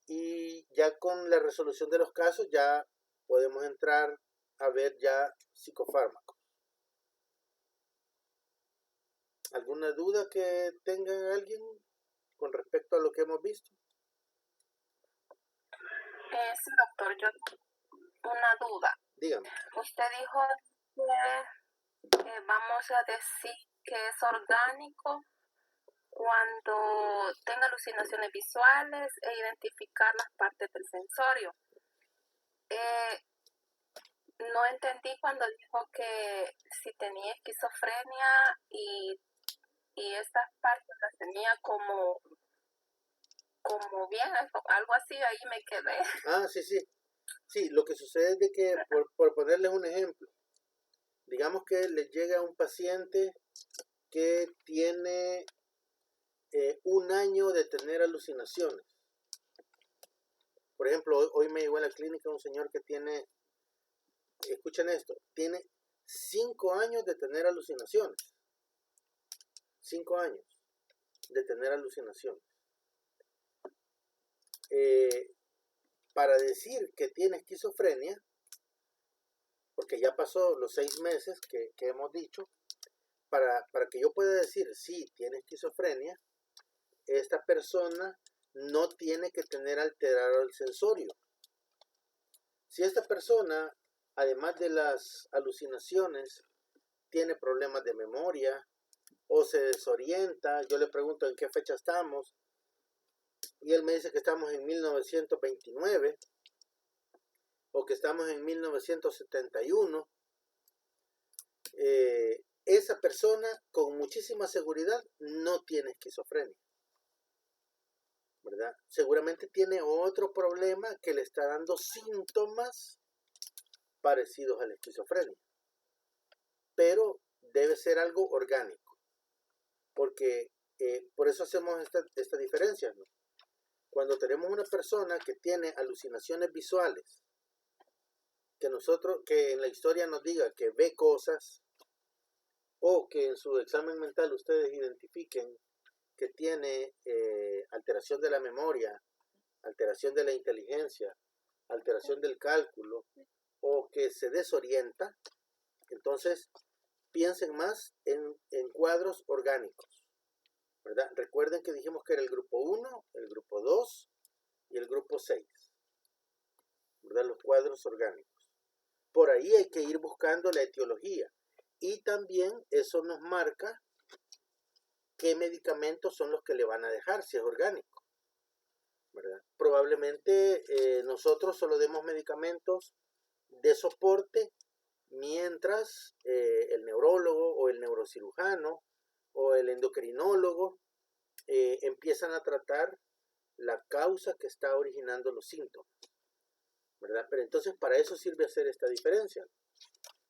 y ya con la resolución de los casos ya podemos entrar a ver ya psicofármacos. ¿Alguna duda que tenga alguien con respecto a lo que hemos visto? Sí, doctor, yo tengo una duda. Dígame. Usted dijo que vamos a decir que es orgánico cuando tenga alucinaciones visuales e identificar las partes del sensorio. No entendí cuando dijo que si tenía esquizofrenia y estas partes las tenía como bien, algo así, ahí me quedé. Ah, sí, sí. Sí, lo que sucede es de que, por ponerles un ejemplo, digamos que les llega un paciente que tiene 1 año de tener alucinaciones. Por ejemplo, hoy me llegó a la clínica un señor que tiene, escuchen esto, tiene 5 años de tener alucinaciones. 5 años de tener alucinaciones. Para decir que tiene esquizofrenia, porque ya pasó los 6 meses que hemos dicho, para que yo pueda decir sí, tiene esquizofrenia, esta persona no tiene que tener alterado el sensorio. Si esta persona, además de las alucinaciones, tiene problemas de memoria o se desorienta, yo le pregunto en qué fecha estamos y él me dice que estamos en 1929 o que estamos en 1971, esa persona con muchísima seguridad no tiene esquizofrenia, ¿verdad? Seguramente tiene otro problema que le está dando síntomas parecidos a la esquizofrenia, pero debe ser algo orgánico, porque por eso hacemos esta diferencia, ¿no? Cuando tenemos una persona que tiene alucinaciones visuales, que en la historia nos diga que ve cosas, o que en su examen mental ustedes identifiquen que tiene alteración de la memoria, alteración de la inteligencia, alteración del cálculo, o que se desorienta, entonces piensen más en cuadros orgánicos, ¿verdad? Recuerden que dijimos que era el grupo 1, el grupo 2 y el grupo 6, ¿verdad? Los cuadros orgánicos. Por ahí hay que ir buscando la etiología y también eso nos marca qué medicamentos son los que le van a dejar si es orgánico, ¿verdad? Probablemente nosotros solo demos medicamentos de soporte mientras el neurólogo o el neurocirujano o el endocrinólogo empiezan a tratar la causa que está originando los síntomas, ¿verdad? Pero entonces para eso sirve hacer esta diferencia,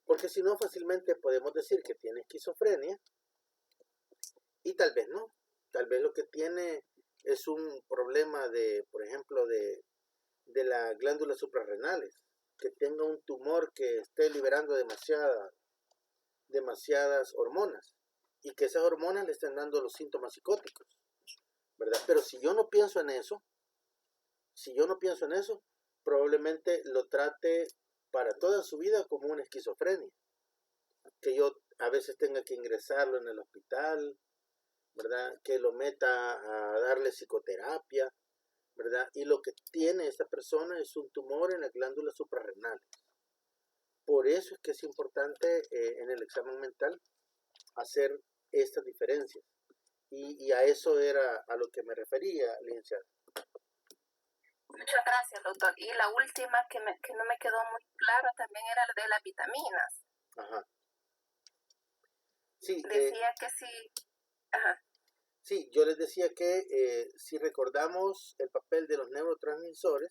porque si no fácilmente podemos decir que tiene esquizofrenia y tal vez no, tal vez lo que tiene es un problema de, por ejemplo, de las glándulas suprarrenales, que tenga un tumor que esté liberando demasiadas hormonas y que esas hormonas le estén dando los síntomas psicóticos, ¿verdad? Pero si yo no pienso en eso, probablemente lo trate para toda su vida como una esquizofrenia, que yo a veces tenga que ingresarlo en el hospital, ¿verdad? Que lo meta a darle psicoterapia, ¿verdad? Y lo que tiene esta persona es un tumor en las glándulas suprarrenales. Por eso es que es importante en el examen mental hacer estas diferencias. Y a eso era a lo que me refería, licenciada. Muchas gracias, doctor. Y la última que no me quedó muy clara también era la de las vitaminas. Ajá. Sí, decía que sí. Ajá. Sí, yo les decía que si recordamos el papel de los neurotransmisores,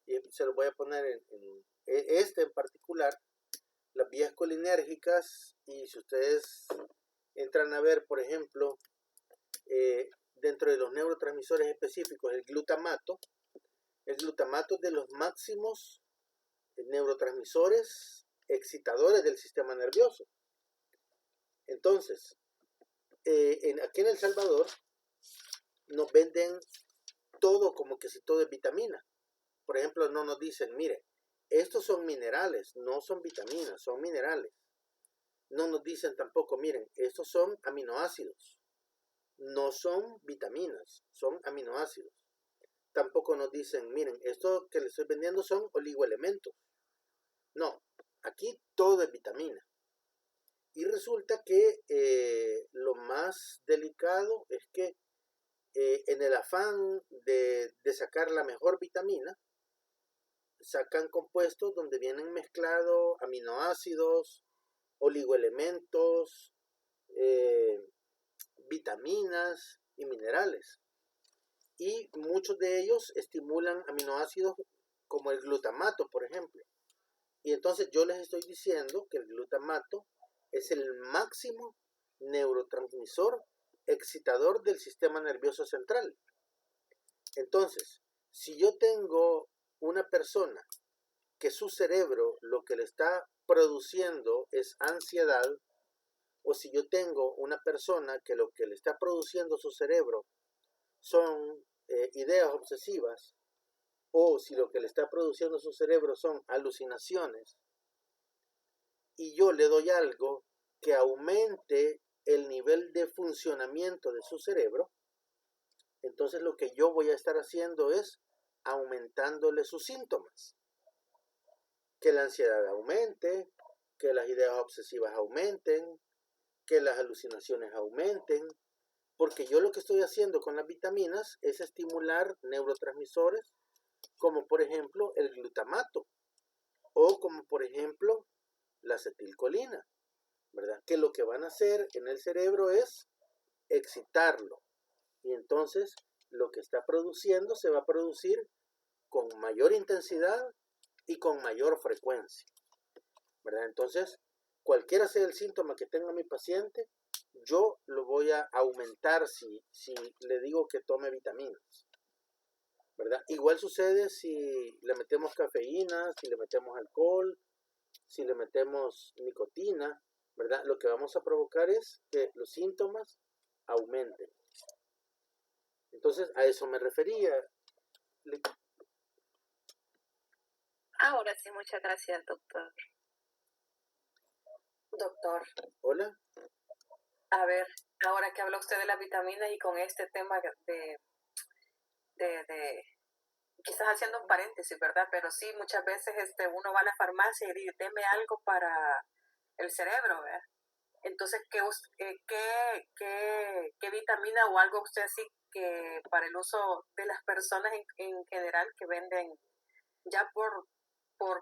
y se lo voy a poner en este en particular, las vías colinérgicas, y si ustedes entran a ver, por ejemplo, dentro de los neurotransmisores específicos, el glutamato es de los máximos neurotransmisores excitadores del sistema nervioso. Entonces, aquí en El Salvador nos venden todo como que si todo es vitamina. Por ejemplo, no nos dicen, mire, estos son minerales, no son vitaminas, son minerales. No nos dicen tampoco, miren, estos son aminoácidos, no son vitaminas, son aminoácidos. Tampoco nos dicen, miren, esto que les estoy vendiendo son oligoelementos. No, aquí todo es vitamina. Y resulta que lo más delicado es que en el afán de sacar la mejor vitamina, sacan compuestos donde vienen mezclados aminoácidos, oligoelementos, vitaminas y minerales. Y muchos de ellos estimulan aminoácidos como el glutamato, por ejemplo. Y entonces yo les estoy diciendo que el glutamato es el máximo neurotransmisor excitador del sistema nervioso central. Entonces, si yo tengo una persona que su cerebro lo que le está produciendo es ansiedad, o si yo tengo una persona que lo que le está produciendo su cerebro son ideas obsesivas, o si lo que le está produciendo su cerebro son alucinaciones, y yo le doy algo que aumente el nivel de funcionamiento de su cerebro, entonces lo que yo voy a estar haciendo es aumentándole sus síntomas. Que la ansiedad aumente, que las ideas obsesivas aumenten, que las alucinaciones aumenten, porque yo lo que estoy haciendo con las vitaminas es estimular neurotransmisores como por ejemplo el glutamato o como por ejemplo la acetilcolina, ¿verdad? Que lo que van a hacer en el cerebro es excitarlo y entonces lo que está produciendo se va a producir con mayor intensidad y con mayor frecuencia, ¿verdad? Entonces, cualquiera sea el síntoma que tenga mi paciente, yo lo voy a aumentar si le digo que tome vitaminas, ¿verdad? Igual sucede si le metemos cafeína, si le metemos alcohol, si le metemos nicotina, ¿verdad? Lo que vamos a provocar es que los síntomas aumenten. Entonces, a eso me refería. Ahora sí, muchas gracias, doctor. Doctor, Hola. a ver, ahora que habla usted de las vitaminas y con este tema de quizás haciendo un paréntesis, ¿verdad? Pero sí, muchas veces uno va a la farmacia y dice, deme algo para el cerebro, ¿verdad? Entonces, ¿qué vitamina o algo usted así que para el uso de las personas en general que venden ya por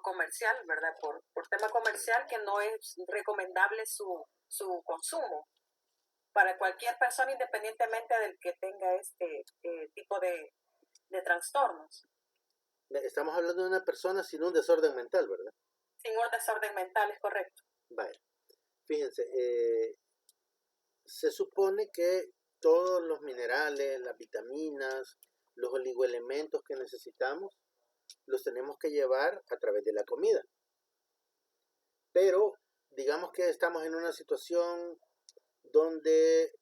comercial, ¿verdad? Por tema comercial que no es recomendable su consumo para cualquier persona independientemente del que tenga este tipo de trastornos? Estamos hablando de una persona sin un desorden mental, ¿verdad? Sin un desorden mental, es correcto. Vale. Fíjense, se supone que todos los minerales, las vitaminas, los oligoelementos que necesitamos, los tenemos que llevar a través de la comida. Pero digamos que estamos en una situación donde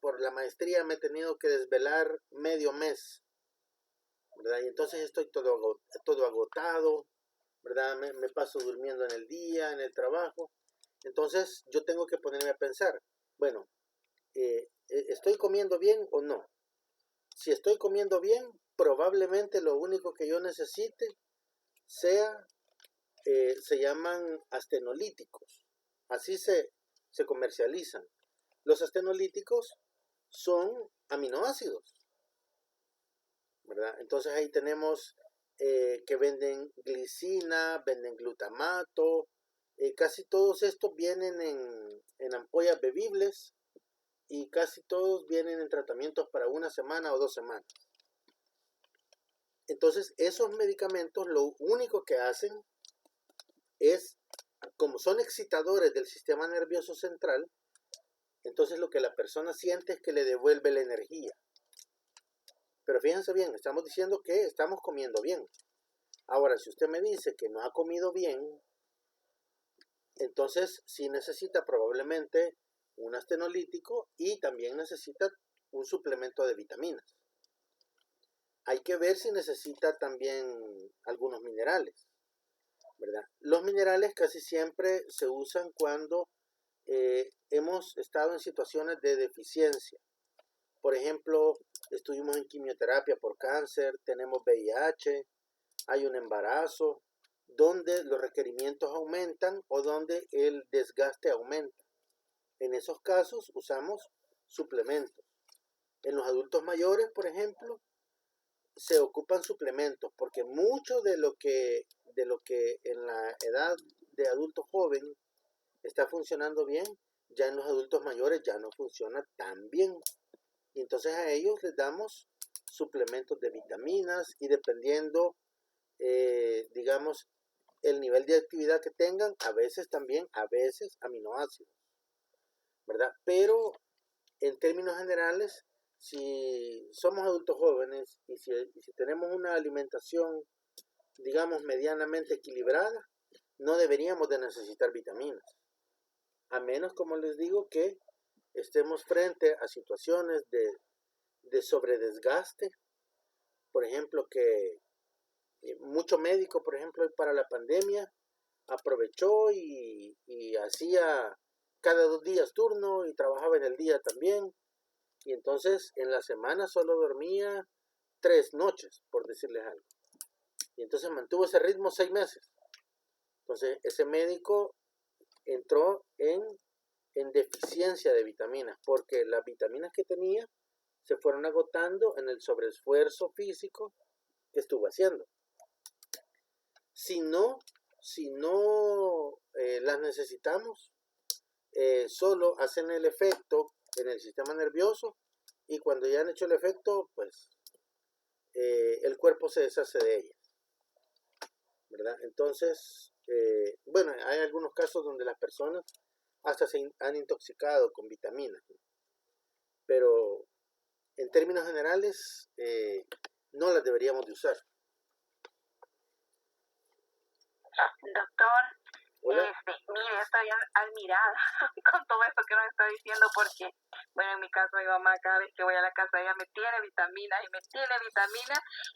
por la maestría me he tenido que desvelar medio mes, ¿verdad? Y entonces estoy todo agotado, ¿verdad? Me paso durmiendo en el día, en el trabajo. Entonces yo tengo que ponerme a pensar, bueno, ¿estoy comiendo bien o no? Si estoy comiendo bien, probablemente lo único que yo necesite sea, se llaman astenolíticos. Así se comercializan. Los astenolíticos son aminoácidos, ¿verdad? Entonces ahí tenemos que venden glicina, venden glutamato, casi todos estos vienen en ampollas bebibles y casi todos vienen en tratamientos para 1 semana o 2 semanas. Entonces esos medicamentos lo único que hacen es, como son excitadores del sistema nervioso central, entonces lo que la persona siente es que le devuelve la energía. Pero fíjense bien, estamos diciendo que estamos comiendo bien. Ahora, si usted me dice que no ha comido bien, entonces sí necesita probablemente un astenolítico y también necesita un suplemento de vitaminas. hay que ver si necesita también algunos minerales, ¿verdad? Los minerales casi siempre se usan cuando hemos estado en situaciones de deficiencia. Por ejemplo, estuvimos en quimioterapia por cáncer, tenemos VIH, hay un embarazo, donde los requerimientos aumentan o donde el desgaste aumenta. En esos casos usamos suplementos. En los adultos mayores, por ejemplo, se ocupan suplementos porque mucho de lo que en la edad de adulto joven está funcionando bien, ya en los adultos mayores ya no funciona tan bien. Y entonces a ellos les damos suplementos de vitaminas y dependiendo, digamos, el nivel de actividad que tengan, a veces aminoácidos, ¿verdad? Pero en términos generales, si somos adultos jóvenes y si tenemos una alimentación, digamos, medianamente equilibrada, no deberíamos de necesitar vitaminas. A menos, como les digo, que estemos frente a situaciones de sobredesgaste. Por ejemplo, que mucho médico, por ejemplo, para la pandemia, aprovechó y hacía cada 2 días turno y trabajaba en el día también. Y entonces en la semana solo dormía 3 noches, por decirles algo. Y entonces mantuvo ese ritmo 6 meses. Entonces ese médico entró en deficiencia de vitaminas, porque las vitaminas que tenía se fueron agotando en el sobreesfuerzo físico que estuvo haciendo. Si no las necesitamos, solo hacen el efecto en el sistema nervioso y cuando ya han hecho el efecto, pues el cuerpo se deshace de ellas, ¿verdad? Entonces, bueno, hay algunos casos donde las personas hasta se han intoxicado con vitaminas, ¿no? Pero en términos generales no las deberíamos de usar. Doctor, Hola. mire, estoy admirada con todo esto que nos está diciendo porque, bueno, en mi caso mi mamá cada vez que voy a la casa ella me tiene vitaminas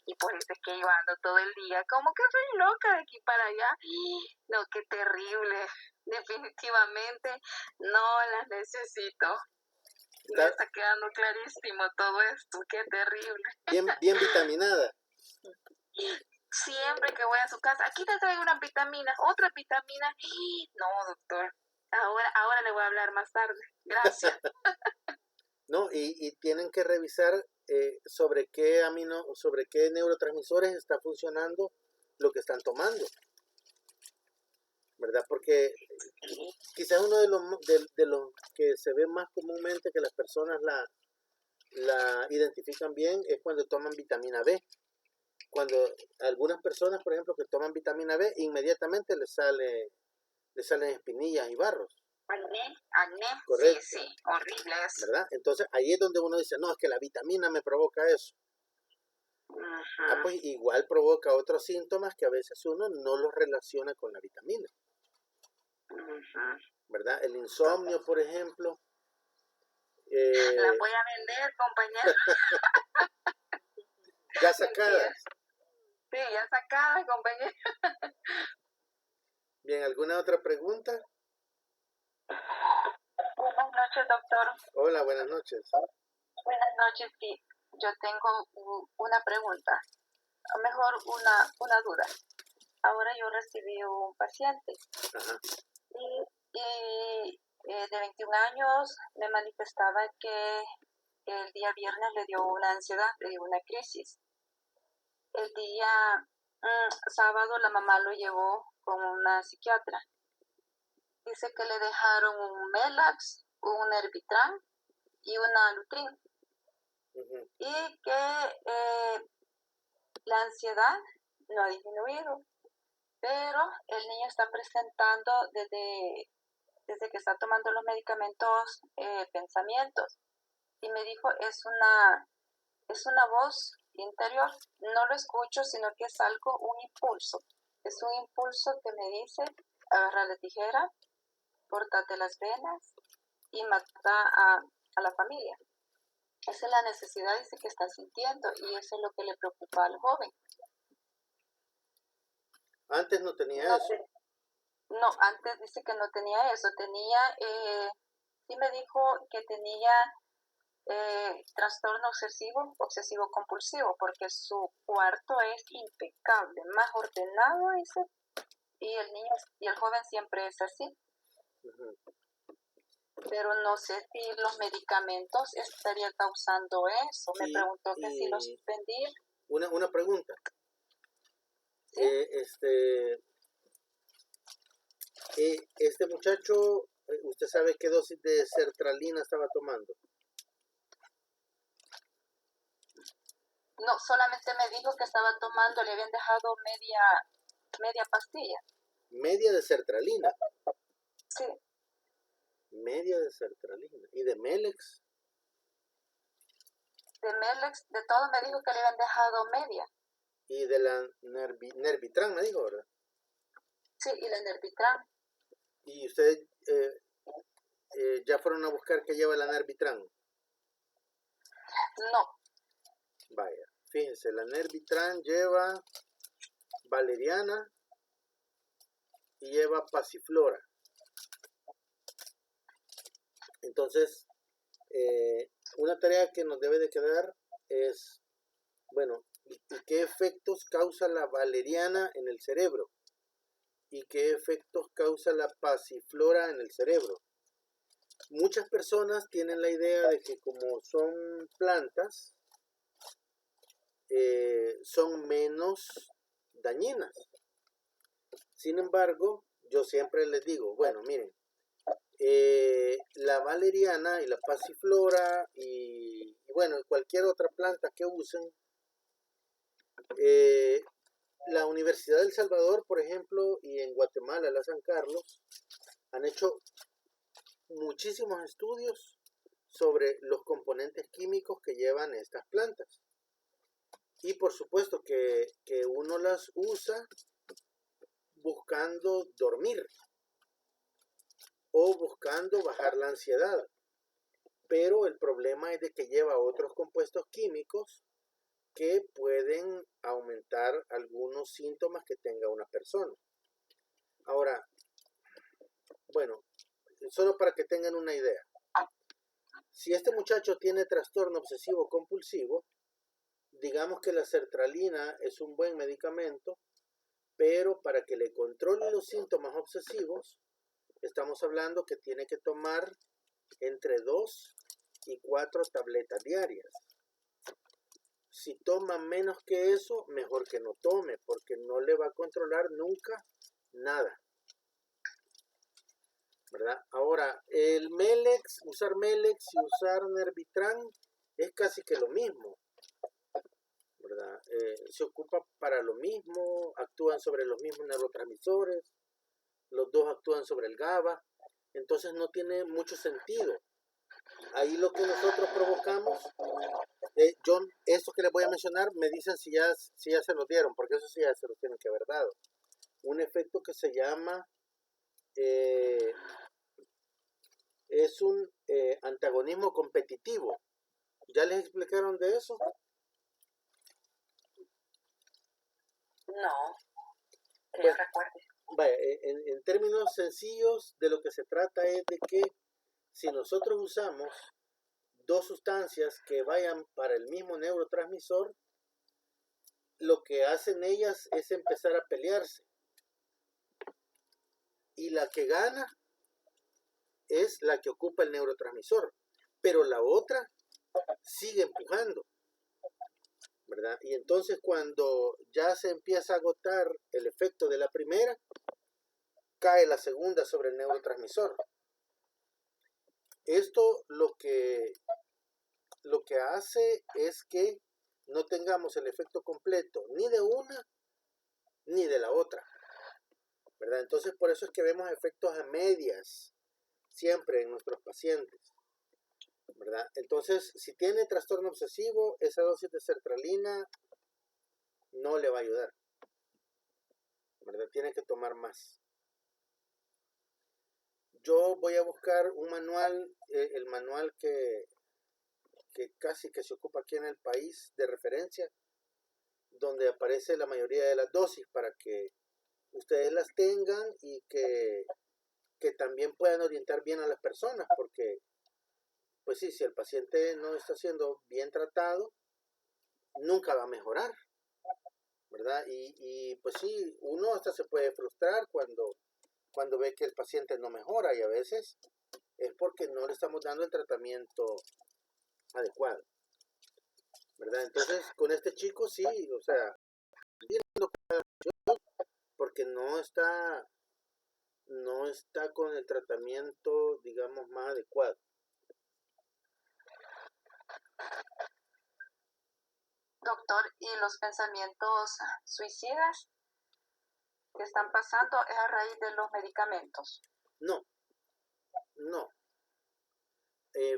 y por eso es que yo ando todo el día como que soy loca de aquí para allá. No, qué terrible, definitivamente no las necesito. Me está quedando clarísimo todo esto, qué terrible. Bien vitaminada. Siempre que voy a su casa, aquí te traigo una vitamina, otra vitamina. No, doctor, ahora le voy a hablar más tarde. Gracias. No, y tienen que revisar sobre qué neurotransmisores está funcionando lo que están tomando, ¿verdad? Porque quizás uno de los que se ve más comúnmente que las personas la identifican bien es cuando toman vitamina B. Cuando algunas personas, por ejemplo, que toman vitamina B, inmediatamente les salen espinillas y barros. Acné, correcto. Sí, horrible eso. ¿Verdad? Entonces ahí es donde uno dice, no, es que la vitamina me provoca eso. Uh-huh. Pues igual provoca otros síntomas que a veces uno no los relaciona con la vitamina. Uh-huh. ¿Verdad? El insomnio, por ejemplo. La voy a vender, compañero. Ya sacadas. Sí, ya sacadas, compañero. Bien, ¿alguna otra pregunta? Buenas noches, doctor. Hola, buenas noches. Buenas noches, sí. Yo tengo una pregunta, o mejor una duda. Ahora yo recibí un paciente. Ajá. Y de 21 años me manifestaba que el día viernes le dio una ansiedad, le dio una crisis. El día sábado la mamá lo llevó con una psiquiatra. Dice que le dejaron un Melax, un Erbitran y una Lutrin. Uh-huh. Y que la ansiedad no ha disminuido, pero el niño está presentando desde que está tomando los medicamentos pensamientos. Y me dijo, es una voz interior, no lo escucho, sino que es un impulso. Es un impulso que me dice, agarra la tijera, córtate las venas y mata a la familia. Esa es la necesidad, dice, que está sintiendo, y eso es lo que le preocupa al joven. Antes no tenía No, eso. no, antes dice que no tenía eso, tenía, sí me dijo que tenía trastorno obsesivo compulsivo, porque su cuarto es impecable, más ordenado, dice, y el niño y el joven siempre es así. Ujú. Pero no sé si los medicamentos estaría causando eso. Me Sí, preguntó que si los y suspendía. una pregunta. ¿Sí? Este muchacho, ¿usted sabe qué dosis de sertralina estaba tomando? No, solamente me dijo que estaba tomando, le habían dejado media pastilla. Media de sertralina. Sí, Media de sertralina. ¿Y de Melex? de Melex, de todo me dijo que le habían dejado media. Y de la Nervitran, me dijo, ¿verdad? Sí, y la Nervitran. Y ustedes ya fueron a buscar qué lleva la Nervitran. No, Vaya, fíjense, la Nervitran lleva valeriana y lleva pasiflora. Entonces, una tarea que nos debe de quedar es, bueno, ¿y qué efectos causa la valeriana en el cerebro? ¿Y qué efectos causa la pasiflora en el cerebro? Muchas personas tienen la idea de que como son plantas, son menos dañinas. Sin embargo, yo siempre les digo, bueno, miren, la valeriana y la pasiflora y bueno, cualquier otra planta que usen, la Universidad del Salvador, por ejemplo, y en Guatemala, la San Carlos, han hecho muchísimos estudios sobre los componentes químicos que llevan estas plantas. Y por supuesto que uno las usa buscando dormir o buscando bajar la ansiedad. Pero el problema es de que lleva otros compuestos químicos que pueden aumentar algunos síntomas que tenga una persona. Ahora, bueno, solo para que tengan una idea. Si este muchacho tiene trastorno obsesivo compulsivo, digamos que la sertralina es un buen medicamento, pero para que le controle los síntomas obsesivos, estamos hablando que tiene que tomar entre 2 y 4 tabletas diarias. Si toma menos que eso, mejor que no tome, porque no le va a controlar nunca nada, ¿verdad? Ahora, el Melex, usar Melex y usar Nervitran es casi que lo mismo, ¿verdad? Se ocupa para lo mismo, actúan sobre los mismos neurotransmisores, los dos actúan sobre el GABA, entonces no tiene mucho sentido. Ahí lo que nosotros provocamos, John, esto que les voy a mencionar, me dicen si ya se los dieron, porque eso sí ya se los tienen que haber dado. Un efecto que se llama, es un antagonismo competitivo. ¿Ya les explicaron de eso? No, que Bueno, yo recuerde. vaya, en términos sencillos, de lo que se trata es de que si nosotros usamos dos sustancias que vayan para el mismo neurotransmisor, lo que hacen ellas es empezar a pelearse. Y la que gana es la que ocupa el neurotransmisor, pero la otra sigue empujando, ¿verdad? Y entonces cuando ya se empieza a agotar el efecto de la primera, cae la segunda sobre el neurotransmisor. Esto lo que hace es que no tengamos el efecto completo ni de una ni de la otra, ¿verdad? Entonces por eso es que vemos efectos a medias siempre en nuestros pacientes, ¿verdad? Entonces, si tiene trastorno obsesivo, esa dosis de sertralina no le va a ayudar, ¿verdad? Tiene que tomar más. Yo voy a buscar un manual, el manual que que casi que se ocupa aquí en el país de referencia, donde aparece la mayoría de las dosis para que ustedes las tengan y que también puedan orientar bien a las personas, porque pues sí, si el paciente no está siendo bien tratado, nunca va a mejorar, ¿verdad? Y pues sí, uno hasta se puede frustrar cuando ve que el paciente no mejora, y a veces es porque no le estamos dando el tratamiento adecuado, ¿verdad? Entonces, con este chico sí, o sea, porque no está con el tratamiento, digamos, más adecuado. Doctor, ¿y los pensamientos suicidas que están pasando es a raíz de los medicamentos? No.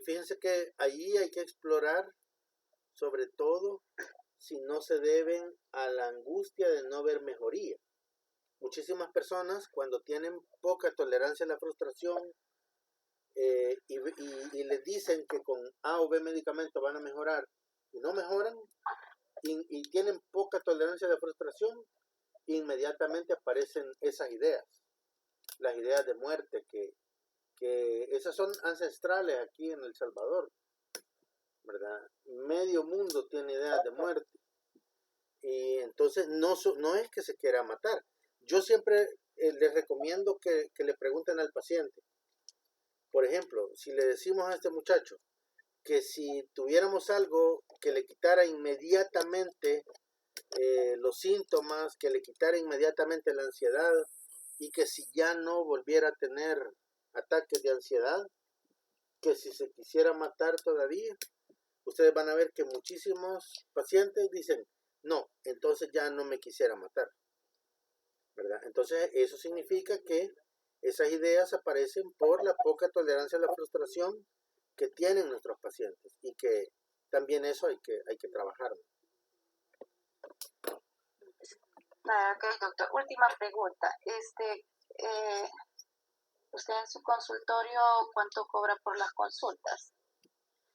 Fíjense que ahí hay que explorar, sobre todo, si no se deben a la angustia de no ver mejoría. Muchísimas personas, cuando tienen poca tolerancia a la frustración y les dicen que con A o B medicamento van a mejorar y no mejoran, y tienen poca tolerancia a la frustración, inmediatamente aparecen esas ideas, las ideas de muerte, que esas son ancestrales aquí en El Salvador, ¿verdad? Medio mundo tiene ideas de muerte, y entonces no es que se quiera matar. Yo siempre les recomiendo que le pregunten al paciente. Por ejemplo, si le decimos a este muchacho que si tuviéramos algo que le quitara inmediatamente los síntomas, que le quitara inmediatamente la ansiedad, y que si ya no volviera a tener ataques de ansiedad, que si se quisiera matar todavía, ustedes van a ver que muchísimos pacientes dicen, no, entonces ya no me quisiera matar, ¿verdad? Entonces eso significa que esas ideas aparecen por la poca tolerancia a la frustración que tienen nuestros pacientes, y que también eso hay que trabajarlo. Ok, doctor. Última pregunta. ¿Usted en su consultorio cuánto cobra por las consultas?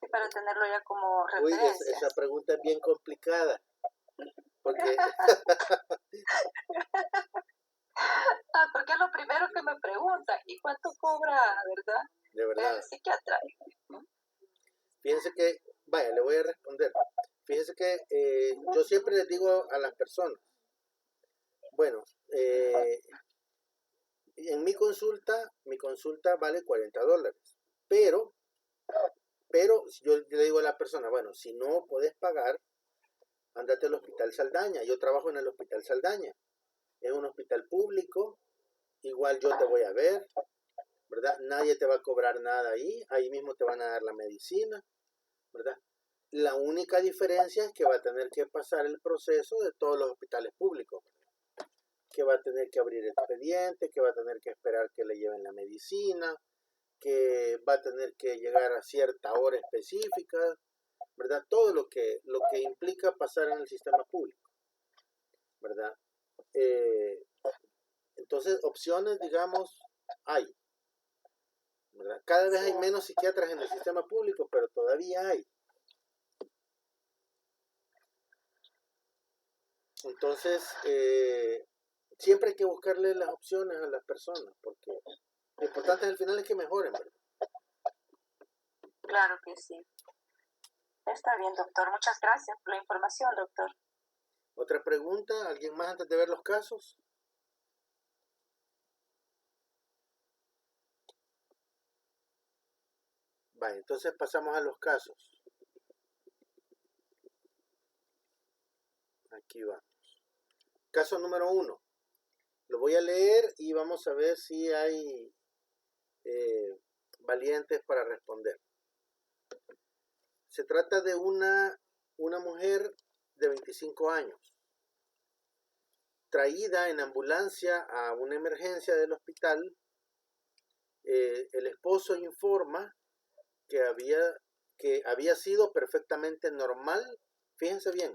Y para tenerlo ya como referencia. Uy, esa pregunta es bien complicada, porque porque es lo primero que me pregunta. ¿Y cuánto cobra, verdad? de verdad, El psiquiatra. fíjense que, vaya, le voy a responder. Fíjense que yo siempre les digo a las personas, bueno, en mi consulta vale $40, pero yo le digo a la persona, bueno, si no puedes pagar, ándate al Hospital Saldaña. Yo trabajo en el Hospital Saldaña, es un hospital público, igual yo te voy a ver, ¿verdad? Nadie te va a cobrar nada ahí mismo te van a dar la medicina, ¿verdad? La única diferencia es que va a tener que pasar el proceso de todos los hospitales públicos, que va a tener que abrir expediente, que va a tener que esperar que le lleven la medicina, que va a tener que llegar a cierta hora específica, ¿verdad? Todo lo que implica pasar en el sistema público, ¿verdad? Entonces, opciones, digamos, hay, ¿verdad? Cada vez hay menos psiquiatras en el sistema público, pero todavía hay. Entonces, siempre hay que buscarle las opciones a las personas, porque lo importante al final es que mejoren, ¿verdad? Claro que sí. Está bien, doctor. Muchas gracias por la información, doctor. ¿Otra pregunta? ¿Alguien más antes de ver los casos? Vale, entonces pasamos a los casos. Aquí vamos. Caso número 1. Lo voy a leer y vamos a ver si hay valientes para responder. Se trata de una mujer de 25 años, traída en ambulancia a una emergencia del hospital. El esposo informa que había sido perfectamente normal. Fíjense bien,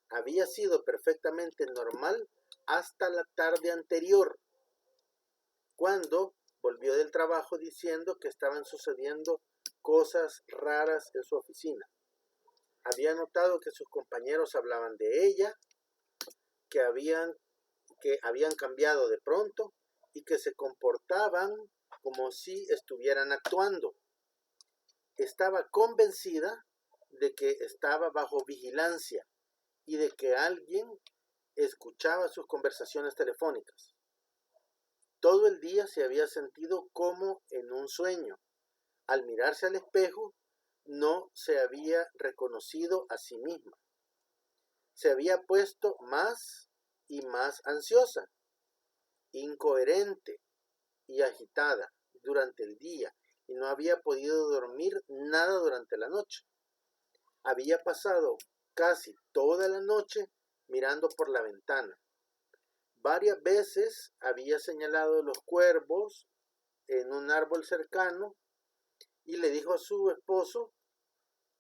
había sido perfectamente normal hasta la tarde anterior, cuando volvió del trabajo diciendo que estaban sucediendo cosas raras en su oficina. había notado que sus compañeros hablaban de ella, que habían cambiado de pronto y que se comportaban como si estuvieran actuando. Estaba convencida de que estaba bajo vigilancia y de que alguien escuchaba sus conversaciones telefónicas. Todo el día se había sentido como en un sueño. Al mirarse al espejo, no se había reconocido a sí misma. Se había puesto más y más ansiosa, incoherente y agitada durante el día y no había podido dormir nada durante la noche. Había pasado casi toda la noche mirando por la ventana. Varias veces había señalado los cuervos en un árbol cercano y le dijo a su esposo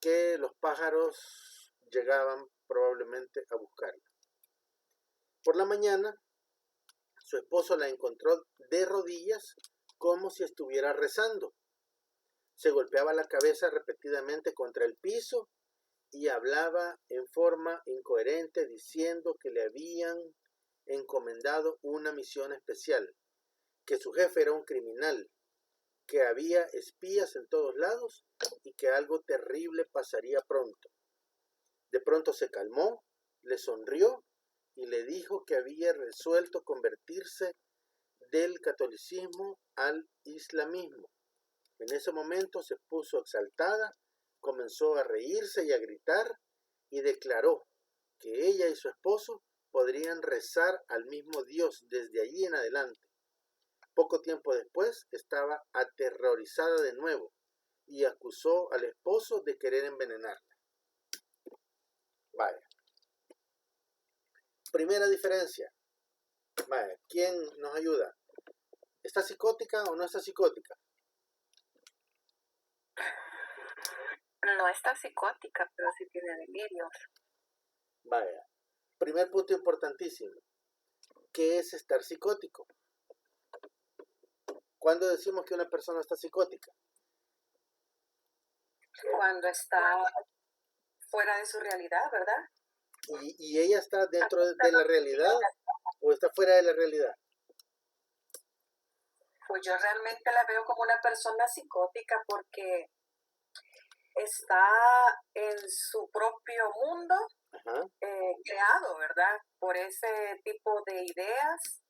que los pájaros llegaban probablemente a buscarla. Por la mañana, su esposo la encontró de rodillas como si estuviera rezando. Se golpeaba la cabeza repetidamente contra el piso y hablaba en forma incoherente diciendo que le habían encomendado una misión especial, que su jefe era un criminal, que había espías en todos lados y que algo terrible pasaría pronto. De pronto se calmó, le sonrió y le dijo que había resuelto convertirse del catolicismo al islamismo. En ese momento se puso exaltada, comenzó a reírse y a gritar y declaró que ella y su esposo podrían rezar al mismo Dios desde allí en adelante. Poco tiempo después estaba aterrorizada de nuevo y acusó al esposo de querer envenenarla. Vaya. Primera diferencia. Vaya, ¿quién nos ayuda? ¿Está psicótica o no está psicótica? No está psicótica, pero sí tiene delirios. Vaya. Primer punto importantísimo. ¿Qué es estar psicótico? ¿Cuándo decimos que una persona está psicótica? Cuando está fuera de su realidad, ¿verdad? ¿Y ella está dentro de la realidad o está fuera de la realidad? Pues yo realmente la veo como una persona psicótica porque está en su propio mundo creado, ¿verdad? Por ese tipo de ideas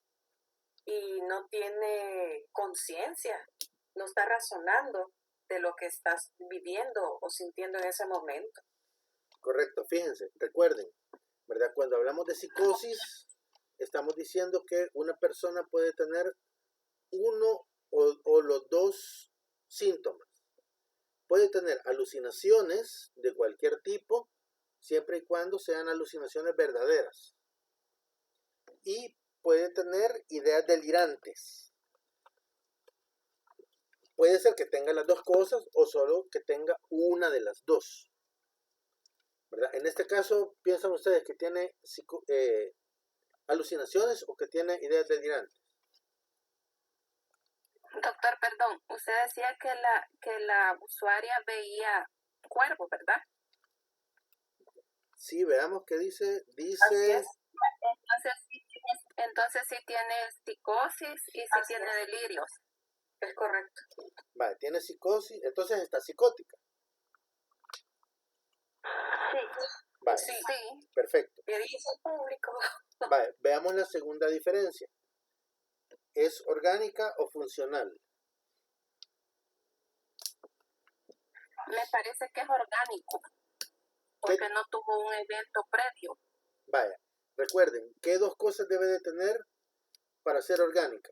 y no tiene conciencia, no está razonando de lo que estás viviendo o sintiendo en ese momento. Correcto, fíjense, recuerden, ¿verdad? Cuando hablamos de psicosis, estamos diciendo que una persona puede tener uno o los dos síntomas. Puede tener alucinaciones de cualquier tipo, siempre y cuando sean alucinaciones verdaderas. Y puede tener ideas delirantes. Puede ser que tenga las dos cosas o solo que tenga una de las dos. ¿Verdad? En este caso, ¿piensan ustedes que tiene alucinaciones o que tiene ideas delirantes? Doctor, perdón, usted decía que la usuaria veía cuervos, ¿verdad? Sí, veamos qué dice. Así es. Entonces sí tiene psicosis y sí Así tiene es. delirios. Es correcto. Vale, tiene psicosis, entonces está psicótica. Sí. Vale, Sí. perfecto. ¿Qué dice el público? Vale, veamos la segunda diferencia. ¿Es orgánica o funcional? Me parece que es orgánico, porque no tuvo un evento previo. Vaya, recuerden, ¿qué dos cosas debe de tener para ser orgánica?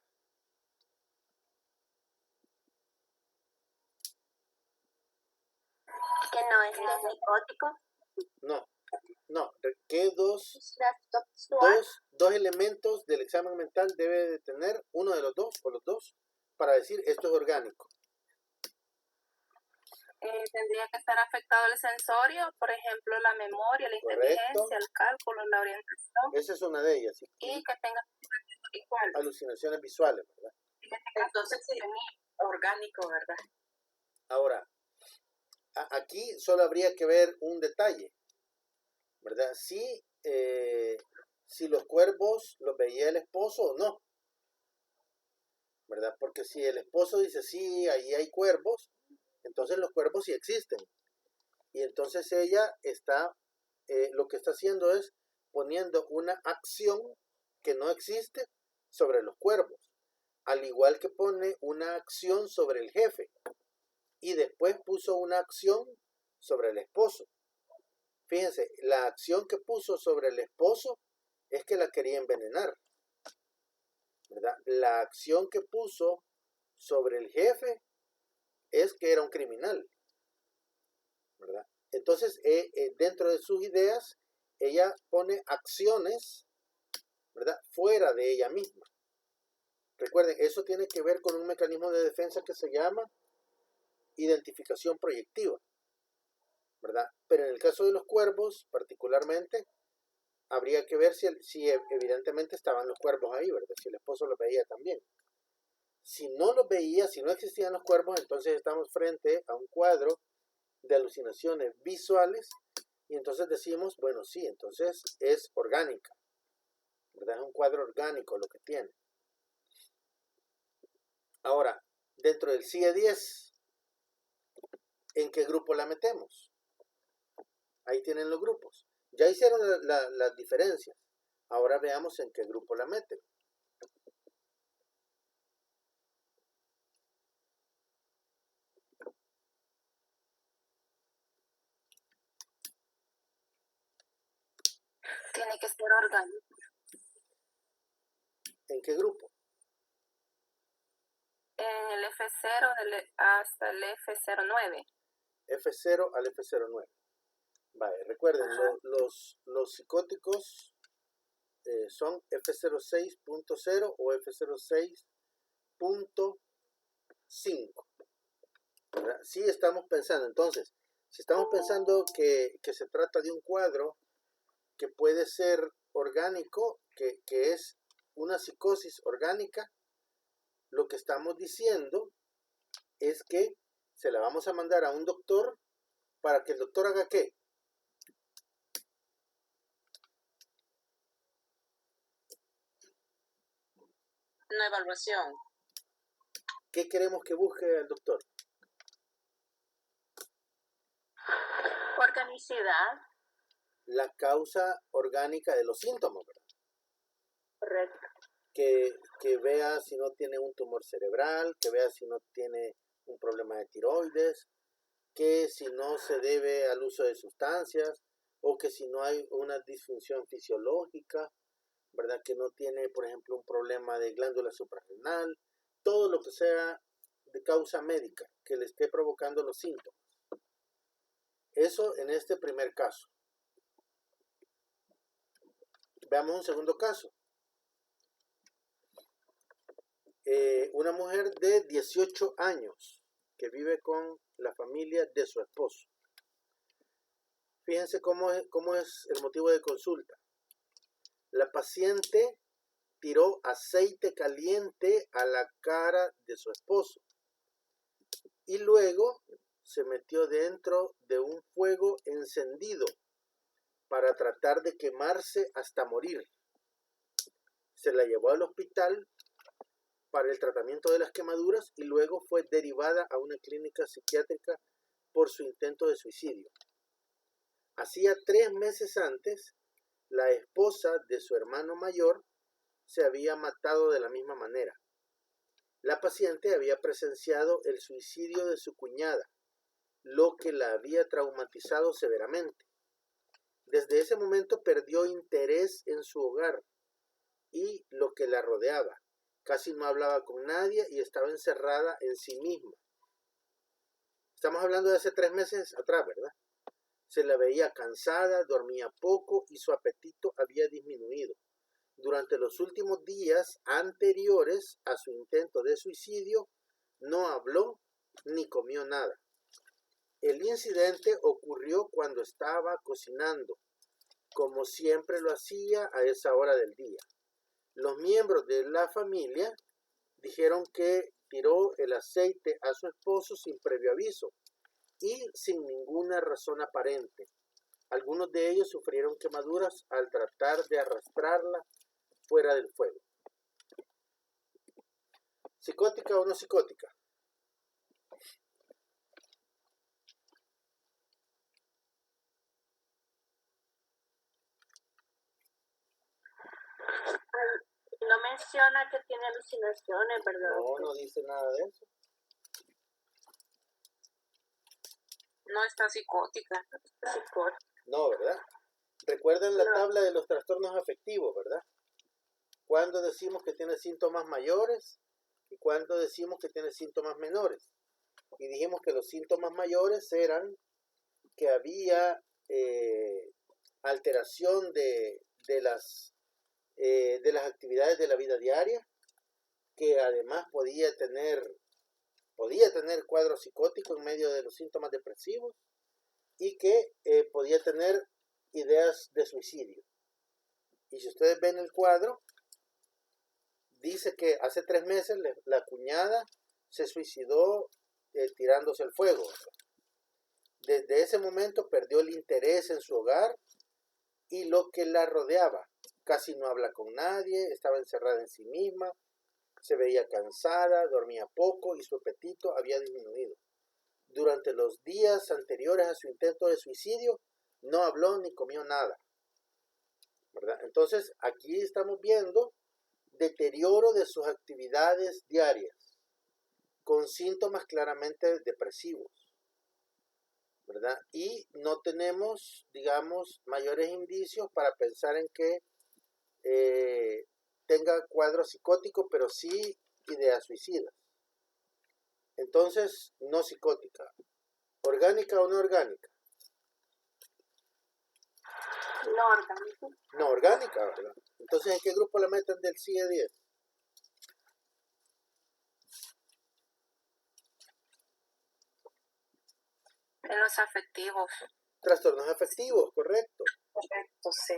Que no esté psicótico. No. ¿Qué dos elementos del examen mental debe de tener uno de los dos o los dos para decir esto es orgánico? Tendría que estar afectado el sensorio, por ejemplo, la memoria, la inteligencia, el cálculo, la orientación. Esa es una de ellas. Y que tenga igual. Alucinaciones visuales, ¿verdad? Entonces sí, orgánico, ¿verdad? Ahora, aquí solo habría que ver un detalle, ¿verdad? Si los cuervos los veía el esposo o no, ¿verdad? Porque si el esposo dice, sí, ahí hay cuervos, entonces los cuervos sí existen. Y entonces ella está, lo que está haciendo es poniendo una acción que no existe sobre los cuervos, al igual que pone una acción sobre el jefe y después puso una acción sobre el esposo. Fíjense, la acción que puso sobre el esposo es que la quería envenenar, ¿verdad? La acción que puso sobre el jefe es que era un criminal, ¿verdad? Entonces, dentro de sus ideas, ella pone acciones, ¿verdad?, fuera de ella misma. Recuerden, eso tiene que ver con un mecanismo de defensa que se llama identificación proyectiva, ¿verdad? Pero en el caso de los cuervos, particularmente, habría que ver si evidentemente estaban los cuervos ahí, ¿verdad? Si el esposo los veía también. Si no los veía, si no existían los cuervos, entonces estamos frente a un cuadro de alucinaciones visuales y entonces decimos, bueno, sí, entonces es orgánica, ¿verdad? Es un cuadro orgánico lo que tiene. Ahora, dentro del CIE-10, ¿en qué grupo la metemos? Ahí tienen los grupos. Ya hicieron las diferencias. Ahora veamos en qué grupo la meten. Tiene que ser orgánico. ¿En qué grupo? En el F0 hasta el F09. F0 al F09. Vale, recuerden, los psicóticos son F06.0 o F06.5. Sí estamos pensando, entonces, si estamos pensando que se trata de un cuadro que puede ser orgánico, que es una psicosis orgánica, lo que estamos diciendo es que se la vamos a mandar a un doctor para que el doctor haga ¿qué? Una evaluación. ¿Qué queremos que busque el doctor? Organicidad. La causa orgánica de los síntomas, ¿verdad? Correcto. Que vea si no tiene un tumor cerebral, que vea si no tiene un problema de tiroides, que si no se debe al uso de sustancias, o que si no hay una disfunción fisiológica, ¿verdad? Que no tiene, por ejemplo, un problema de glándula suprarrenal, todo lo que sea de causa médica que le esté provocando los síntomas. Eso en este primer caso. Veamos un segundo caso. Una mujer de 18 años que vive con la familia de su esposo. Fíjense cómo es el motivo de consulta. La paciente tiró aceite caliente a la cara de su esposo y luego se metió dentro de un fuego encendido para tratar de quemarse hasta morir. Se la llevó al hospital para el tratamiento de las quemaduras y luego fue derivada a una clínica psiquiátrica por su intento de suicidio. Hacía 3 meses antes, la esposa de su hermano mayor se había matado de la misma manera. La paciente había presenciado el suicidio de su cuñada, lo que la había traumatizado severamente. Desde ese momento perdió interés en su hogar y lo que la rodeaba. Casi no hablaba con nadie y estaba encerrada en sí misma. Estamos hablando de hace 3 meses atrás, ¿verdad? Se la veía cansada, dormía poco y su apetito había disminuido. Durante los últimos días anteriores a su intento de suicidio, no habló ni comió nada. El incidente ocurrió cuando estaba cocinando, como siempre lo hacía a esa hora del día. Los miembros de la familia dijeron que tiró el aceite a su esposo sin previo aviso y sin ninguna razón aparente. Algunos de ellos sufrieron quemaduras al tratar de arrastrarla fuera del fuego. ¿Psicótica o no psicótica? No menciona que tiene alucinaciones, ¿verdad? No dice nada de eso. No está psicótica. No, ¿verdad? Recuerden la tabla de los trastornos afectivos, ¿verdad? Cuando decimos que tiene síntomas mayores y cuando decimos que tiene síntomas menores. Y dijimos que los síntomas mayores eran que había alteración de las actividades de la vida diaria, que además podía tener cuadro psicótico en medio de los síntomas depresivos y que podía tener ideas de suicidio. Y si ustedes ven el cuadro, dice que hace 3 meses la cuñada se suicidó tirándose al fuego. Desde ese momento perdió el interés en su hogar y lo que la rodeaba. Casi no habla con nadie, estaba encerrada en sí misma, se veía cansada, dormía poco y su apetito había disminuido. Durante los días anteriores a su intento de suicidio, no habló ni comió nada, ¿verdad? Entonces, aquí estamos viendo deterioro de sus actividades diarias, con síntomas claramente depresivos, ¿verdad? Y no tenemos, digamos, mayores indicios para pensar en que tenga cuadro psicótico, pero sí ideas suicidas. Entonces, no psicótica. ¿Orgánica o no orgánica? No orgánica. No orgánica, ¿verdad? Entonces, ¿en qué grupo la meten del CIE 10? En los afectivos. Trastornos afectivos, correcto. Correcto, sí.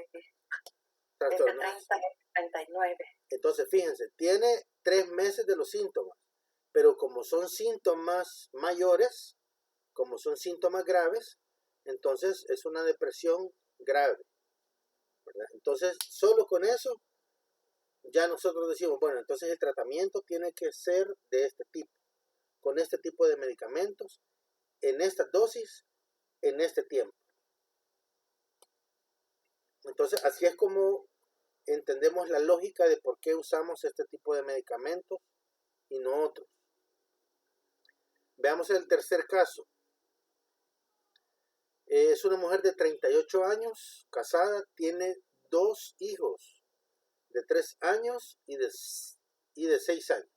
Trastornos. 30 39. Entonces, fíjense, tiene 3 meses de los síntomas, pero como son síntomas mayores, como son síntomas graves, entonces es una depresión grave, ¿verdad? Entonces, solo con eso, ya nosotros decimos, bueno, entonces el tratamiento tiene que ser de este tipo, con este tipo de medicamentos, en esta dosis, en este tiempo. Entonces, así es como entendemos la lógica de por qué usamos este tipo de medicamentos y no otros. Veamos el tercer caso. Es una mujer de 38 años, casada, tiene 2 hijos de 3 años y de 6 años.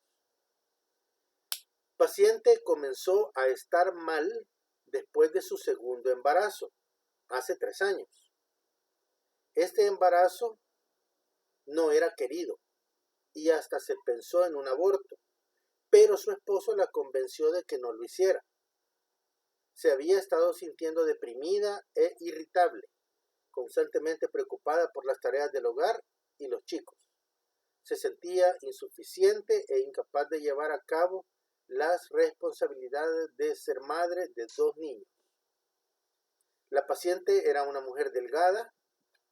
Paciente comenzó a estar mal después de su segundo embarazo, hace 3 años. Este embarazo no era querido y hasta se pensó en un aborto, pero su esposo la convenció de que no lo hiciera. Se había estado sintiendo deprimida e irritable, constantemente preocupada por las tareas del hogar y los chicos. Se sentía insuficiente e incapaz de llevar a cabo las responsabilidades de ser madre de 2 niños. La paciente era una mujer delgada,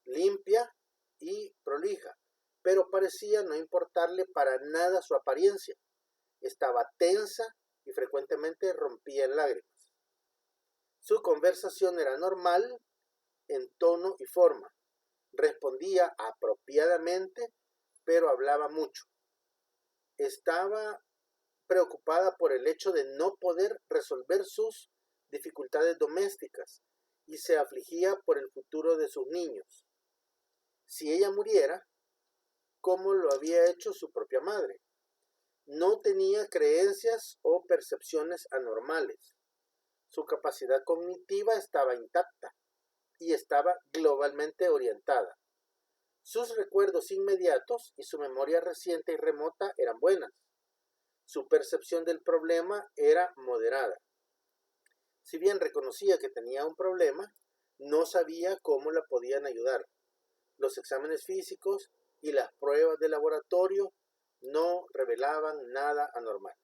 limpia y prolija, pero parecía no importarle para nada su apariencia. Estaba tensa y frecuentemente rompía en lágrimas. Su conversación era normal en tono y forma. Respondía apropiadamente, pero hablaba mucho. Estaba preocupada por el hecho de no poder resolver sus dificultades domésticas y se afligía por el futuro de sus niños. Si ella muriera, ¿cómo lo había hecho su propia madre? No tenía creencias o percepciones anormales. Su capacidad cognitiva estaba intacta y estaba globalmente orientada. Sus recuerdos inmediatos y su memoria reciente y remota eran buenas. Su percepción del problema era moderada. Si bien reconocía que tenía un problema, no sabía cómo la podían ayudar. Los exámenes físicos y las pruebas de laboratorio no revelaban nada anormal.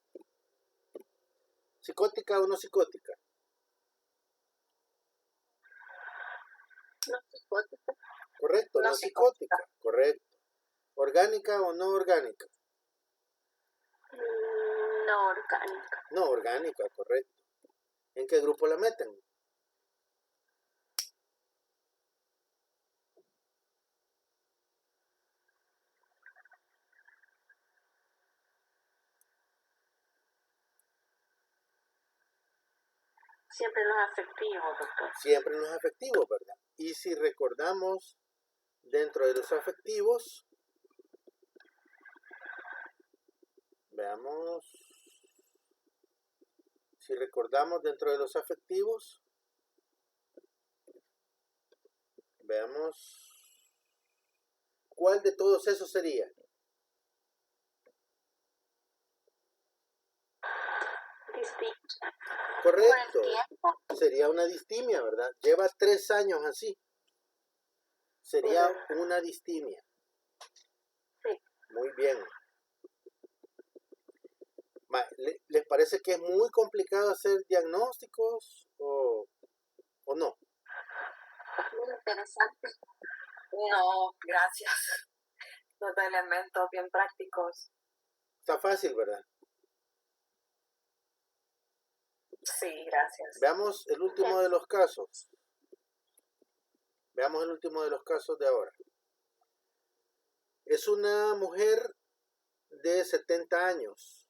¿Psicótica o no psicótica? psicótica. Correcto, No no psicótica, correcto. ¿Orgánica o no orgánica? No orgánica. No orgánica, correcto. ¿En qué grupo la meten? Siempre los afectivos, doctor. Siempre en los afectivos, ¿verdad? Y si recordamos dentro de los afectivos, veamos, si recordamos dentro de los afectivos, veamos, ¿cuál de todos esos sería? Distinta. Correcto, Por el tiempo. sería una distimia, ¿verdad? Lleva 3 años así. Sería una distimia. Sí. Muy bien. ¿Les parece que es muy complicado hacer diagnósticos o no? Muy interesante. No, gracias. Los elementos bien prácticos. Está fácil, ¿verdad? Sí, gracias. Veamos el último de los casos. Veamos el último de los casos de ahora. Es una mujer de 70 años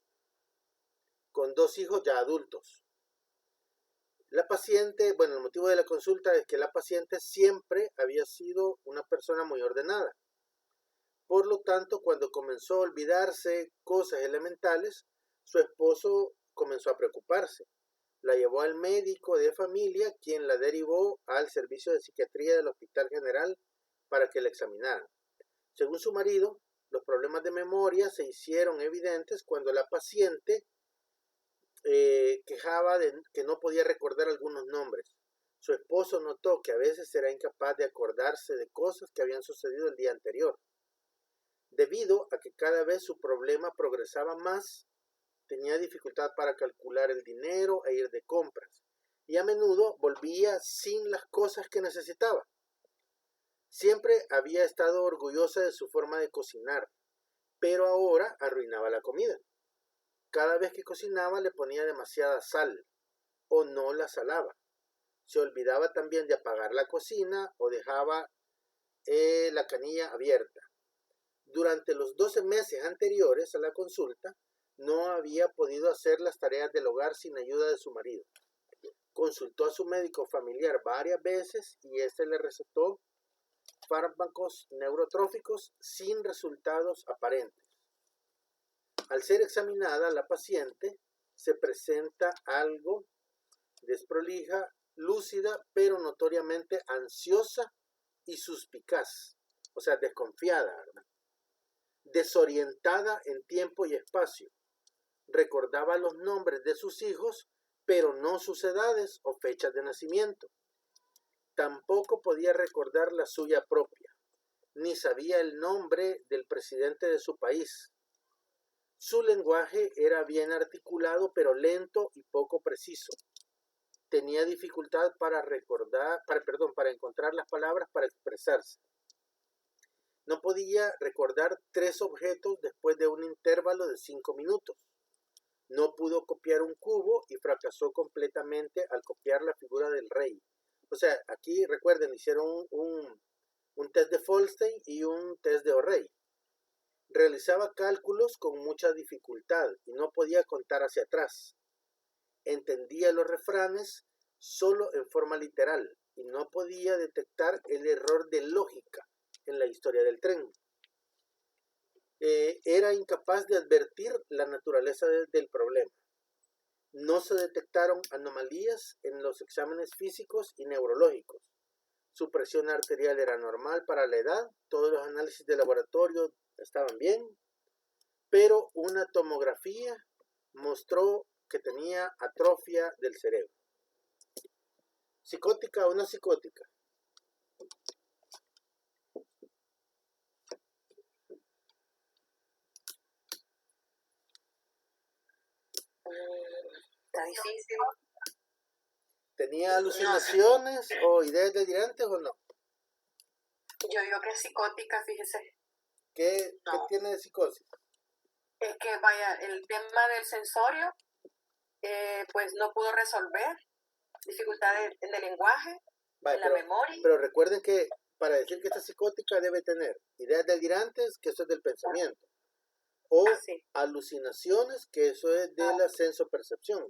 con 2 hijos ya adultos. La paciente, bueno, el motivo de la consulta es que la paciente siempre había sido una persona muy ordenada. Por lo tanto, cuando comenzó a olvidarse cosas elementales, su esposo comenzó a preocuparse. La llevó al médico de familia, quien la derivó al servicio de psiquiatría del Hospital General para que la examinaran. Según su marido, los problemas de memoria se hicieron evidentes cuando la paciente quejaba de que no podía recordar algunos nombres. Su esposo notó que a veces era incapaz de acordarse de cosas que habían sucedido el día anterior. Debido a que cada vez su problema progresaba más, tenía dificultad para calcular el dinero e ir de compras, y a menudo volvía sin las cosas que necesitaba. Siempre había estado orgullosa de su forma de cocinar, pero ahora arruinaba la comida. Cada vez que cocinaba le ponía demasiada sal o no la salaba. Se olvidaba también de apagar la cocina o dejaba la canilla abierta. Durante los 12 meses anteriores a la consulta, no había podido hacer las tareas del hogar sin ayuda de su marido. Consultó a su médico familiar varias veces y este le recetó fármacos neurotróficos sin resultados aparentes. Al ser examinada, la paciente se presenta algo desprolija, lúcida, pero notoriamente ansiosa y suspicaz, o sea, desconfiada, ¿verdad? Desorientada en tiempo y espacio. Recordaba los nombres de sus hijos, pero no sus edades o fechas de nacimiento. Tampoco podía recordar la suya propia, ni sabía el nombre del presidente de su país. Su lenguaje era bien articulado, pero lento y poco preciso. Tenía dificultad para encontrar las palabras para expresarse. No podía recordar 3 objetos después de un intervalo de 5 minutos. No pudo copiar un cubo y fracasó completamente al copiar la figura del rey. O sea, aquí recuerden, hicieron un test de Folstein y un test de O'Reilly. Realizaba cálculos con mucha dificultad y no podía contar hacia atrás. Entendía los refranes solo en forma literal y no podía detectar el error de lógica en la historia del tren. Era incapaz de advertir la naturaleza del problema. No se detectaron anomalías en los exámenes físicos y neurológicos. Su presión arterial era normal para la edad, todos los análisis de laboratorio estaban bien, pero una tomografía mostró que tenía atrofia del cerebro. ¿Psicótica o no psicótica? Está difícil. ¿Tenía alucinaciones o ideas delirantes o no? Yo digo que es psicótica, fíjese. ¿Qué No. tiene de psicosis? Es que vaya, el tema del sensorio, pues no pudo resolver. Dificultades en el lenguaje, Vale, en la memoria. pero recuerden que para decir que está psicótica debe tener ideas delirantes, que eso es del pensamiento, o Sí. alucinaciones, que eso es de la sensopercepción.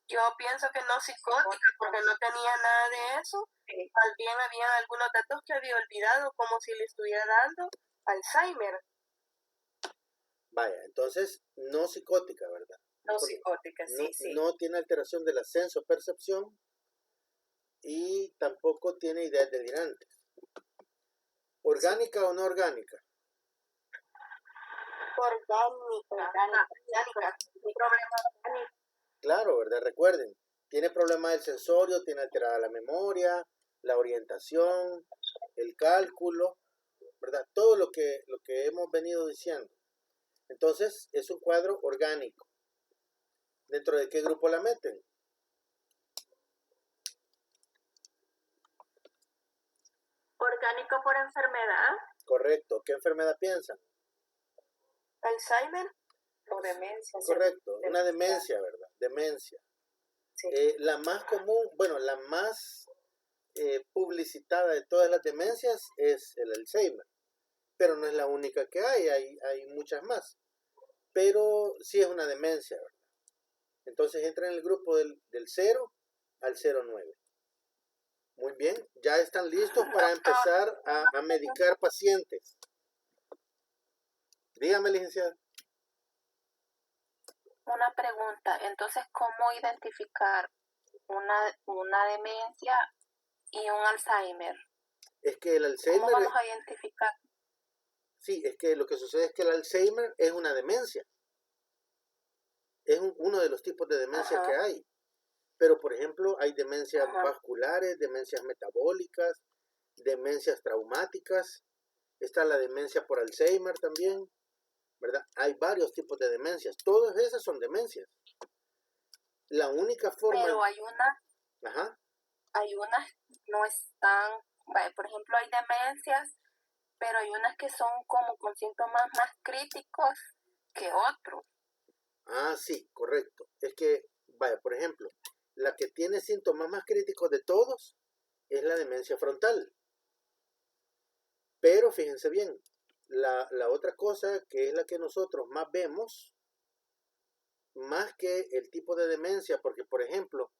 Yo pienso que no psicótica, porque no tenía nada de eso. Más bien había algunos datos que había olvidado, como si le estuviera dando Alzheimer. Vaya, entonces no psicótica, ¿verdad? No Porque psicótica, sí. no tiene alteración de la sensopercepción y tampoco tiene ideas delirantes. ¿Orgánica o no orgánica? Orgánica. Un problema orgánico. Claro, ¿verdad? Recuerden, tiene problemas del sensorio, tiene alterada la memoria, la orientación, el cálculo, ¿verdad? Todo lo que hemos venido diciendo. Entonces, es un cuadro orgánico. ¿Dentro de qué grupo la meten? Orgánico por enfermedad. Correcto. ¿Qué enfermedad piensan? Alzheimer. O demencia. Correcto, una demencia, ¿verdad? Demencia. Sí. La más común, bueno, la más publicitada de todas las demencias es el Alzheimer, pero no es la única que hay muchas más, pero sí es una demencia, ¿verdad? Entonces entra en el grupo del 0 al 09. Muy bien, ya están listos para empezar a medicar pacientes. Dígame, licenciada. Una pregunta, entonces, ¿cómo identificar una demencia y un Alzheimer? Es que el Alzheimer... ¿Cómo vamos a identificar? Sí, es que lo que sucede es que el Alzheimer es una demencia. Es uno de los tipos de demencia que hay. Pero, por ejemplo, hay demencias vasculares, demencias metabólicas, demencias traumáticas. Está la demencia por Alzheimer también, ¿verdad? Hay varios tipos de demencias. Todas esas son demencias. La única forma... Pero hay unas no están... Por ejemplo, hay demencias, pero hay unas que son como con síntomas más críticos que otros. Ah, sí, correcto. Es que, por ejemplo, la que tiene síntomas más críticos de todos es la demencia frontal. Pero fíjense bien, la otra cosa que es la que nosotros más vemos, más que el tipo de demencia, porque por ejemplo,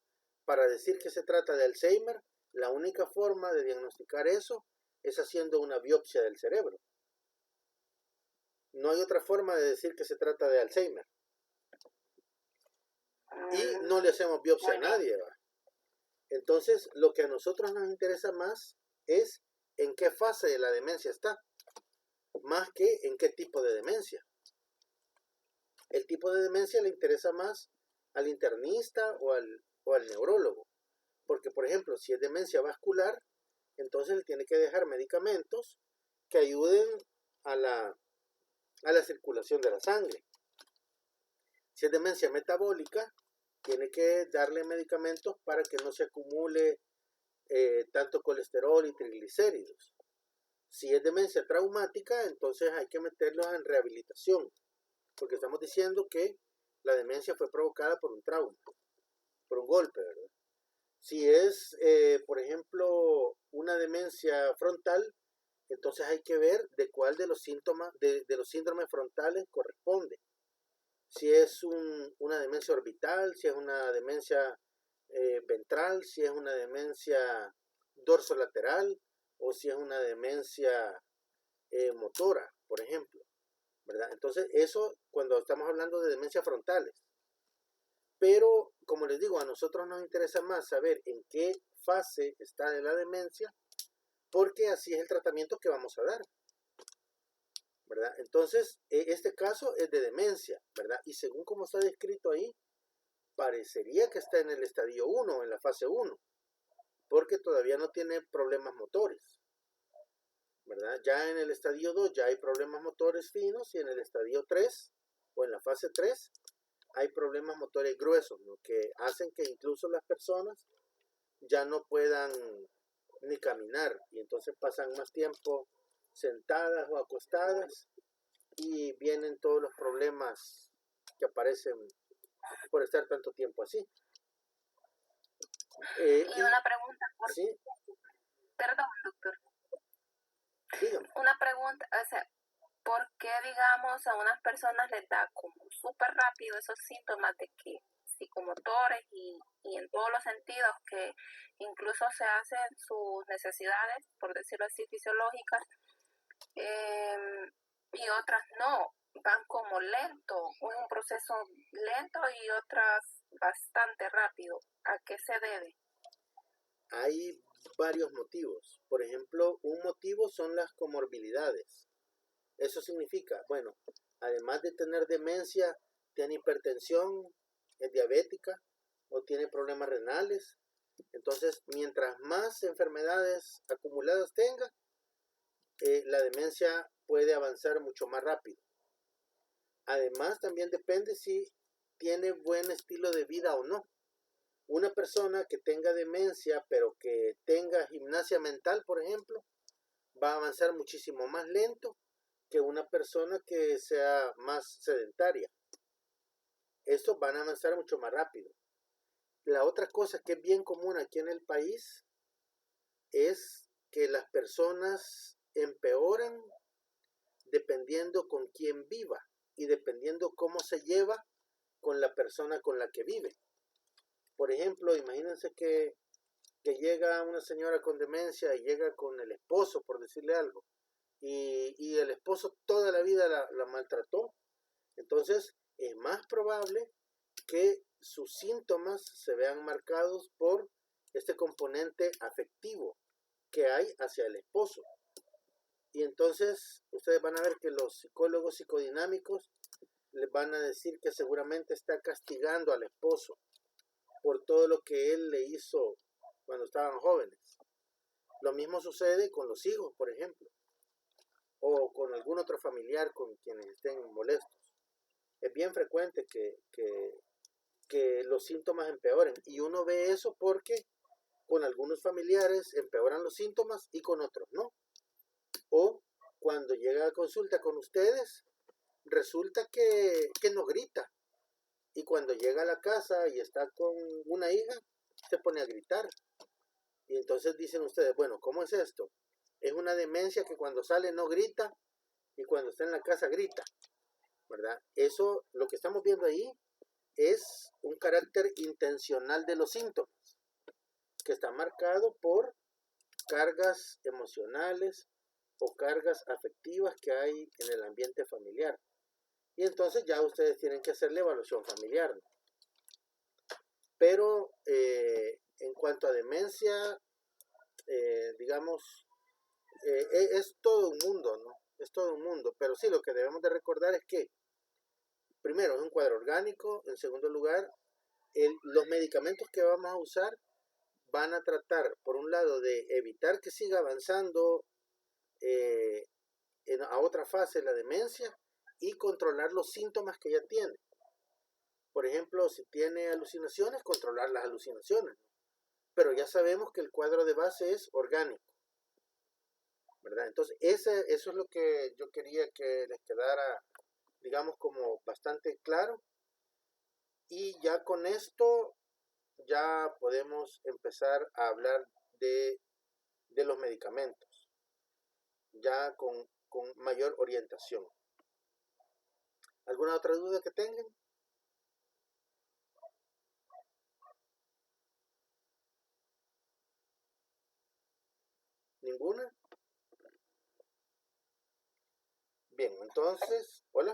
para decir que se trata de Alzheimer, la única forma de diagnosticar eso es haciendo una biopsia del cerebro. No hay otra forma de decir que se trata de Alzheimer. Y no le hacemos biopsia a nadie, ¿va? Entonces, lo que a nosotros nos interesa más es en qué fase de la demencia está, más que en qué tipo de demencia. El tipo de demencia le interesa más al internista o al neurólogo, porque por ejemplo, si es demencia vascular, entonces le tiene que dejar medicamentos que ayuden a la circulación de la sangre. Si es demencia metabólica, tiene que darle medicamentos para que no se acumule tanto colesterol y triglicéridos. Si es demencia traumática, entonces hay que meterlos en rehabilitación, porque estamos diciendo que la demencia fue provocada por un trauma, por un golpe, ¿verdad? Si es, por ejemplo, una demencia frontal, entonces hay que ver de cuál de los síntomas, de los síndromes frontales corresponde. Si es una demencia orbital, si es una demencia ventral, si es una demencia dorsolateral o si es una demencia motora, por ejemplo, ¿verdad? Entonces eso cuando estamos hablando de demencias frontales. Pero, como les digo, a nosotros nos interesa más saber en qué fase está de la demencia, porque así es el tratamiento que vamos a dar, ¿verdad? Entonces, este caso es de demencia, ¿verdad? Y según como está descrito ahí, parecería que está en el estadio 1, en la fase 1, porque todavía no tiene problemas motores, ¿verdad? Ya en el estadio 2 ya hay problemas motores finos y en el estadio 3 o en la fase 3 hay problemas motores gruesos, ¿no? Que hacen que incluso las personas ya no puedan ni caminar, y entonces pasan más tiempo sentadas o acostadas y vienen todos los problemas que aparecen por estar tanto tiempo así. Y una pregunta, ¿sí? Perdón, doctor. Dígame. Una pregunta, o sea, ¿por qué, digamos, a unas personas les da como súper rápido esos síntomas de que psicomotores y en todos los sentidos, que incluso se hacen sus necesidades, por decirlo así, fisiológicas, y otras no, van como lento, es un proceso lento y otras bastante rápido? ¿A qué se debe? Hay varios motivos. Por ejemplo, un motivo son las comorbilidades. Eso significa, bueno, además de tener demencia, tiene hipertensión, es diabética o tiene problemas renales. Entonces, mientras más enfermedades acumuladas tenga, la demencia puede avanzar mucho más rápido. Además, también depende si tiene buen estilo de vida o no. Una persona que tenga demencia, pero que tenga gimnasia mental, por ejemplo, va a avanzar muchísimo más lento que una persona que sea más sedentaria. Estos van a avanzar mucho más rápido. La otra cosa que es bien común aquí en el país es que las personas empeoran dependiendo con quién viva y dependiendo cómo se lleva con la persona con la que vive. Por ejemplo, imagínense que llega una señora con demencia y llega con el esposo, por decirle algo, y el esposo toda la vida la maltrató. Entonces es más probable que sus síntomas se vean marcados por este componente afectivo que hay hacia el esposo. Y entonces ustedes van a ver que los psicólogos psicodinámicos les van a decir que seguramente está castigando al esposo por todo lo que él le hizo cuando estaban jóvenes. Lo mismo sucede con los hijos, por ejemplo, o con algún otro familiar con quienes estén molestos. Es bien frecuente que los síntomas empeoren, y uno ve eso porque con algunos familiares empeoran los síntomas y con otros no. O cuando llega a consulta con ustedes, resulta que no grita, y cuando llega a la casa y está con una hija, se pone a gritar. Y entonces dicen ustedes, bueno, ¿cómo es esto? Es una demencia que cuando sale no grita y cuando está en la casa grita, ¿verdad? Eso, lo que estamos viendo ahí, es un carácter intencional de los síntomas, que está marcado por cargas emocionales o cargas afectivas que hay en el ambiente familiar. Y entonces ya ustedes tienen que hacer la evaluación familiar, ¿no? Pero en cuanto a demencia, digamos, es todo un mundo, ¿no? Es todo un mundo. Pero sí, lo que debemos de recordar es que, primero, es un cuadro orgánico. En segundo lugar, los medicamentos que vamos a usar van a tratar, por un lado, de evitar que siga avanzando a otra fase de la demencia y controlar los síntomas que ya tiene. Por ejemplo, si tiene alucinaciones, controlar las alucinaciones, ¿no? Pero ya sabemos que el cuadro de base es orgánico, ¿verdad? Entonces, eso es lo que yo quería que les quedara, digamos, como bastante claro. Y ya con esto, ya podemos empezar a hablar de los medicamentos, ya con mayor orientación. ¿Alguna otra duda que tengan? ¿Ninguna? Bien, entonces, hola.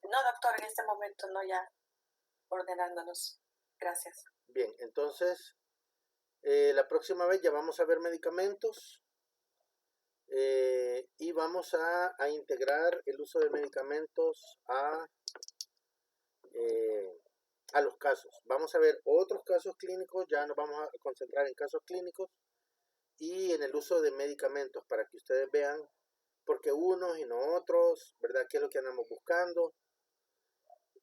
No, doctor, en este momento no, ya ordenándonos. Gracias. Bien, entonces, la próxima vez ya vamos a ver medicamentos y vamos a integrar el uso de medicamentos a los casos. Vamos a ver otros casos clínicos, ya nos vamos a concentrar en casos clínicos y en el uso de medicamentos para que ustedes vean por qué unos y no otros, ¿verdad? ¿Qué es lo que andamos buscando?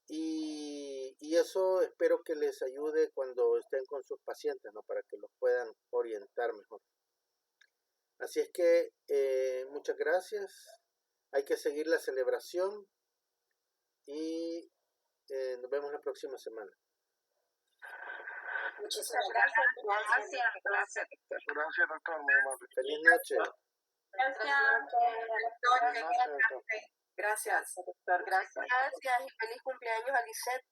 Y eso espero que les ayude cuando estén con sus pacientes, ¿no? Para que los puedan orientar mejor. Así es que muchas gracias. Hay que seguir la celebración y nos vemos la próxima semana. Muchísimas Gracias, Gracias, doctor. Gracias, doctor. Muy amable. Feliz noche. Buenas noches, doctor. gracias. Doctor, gracias. Gracias y feliz cumpleaños a Lisette.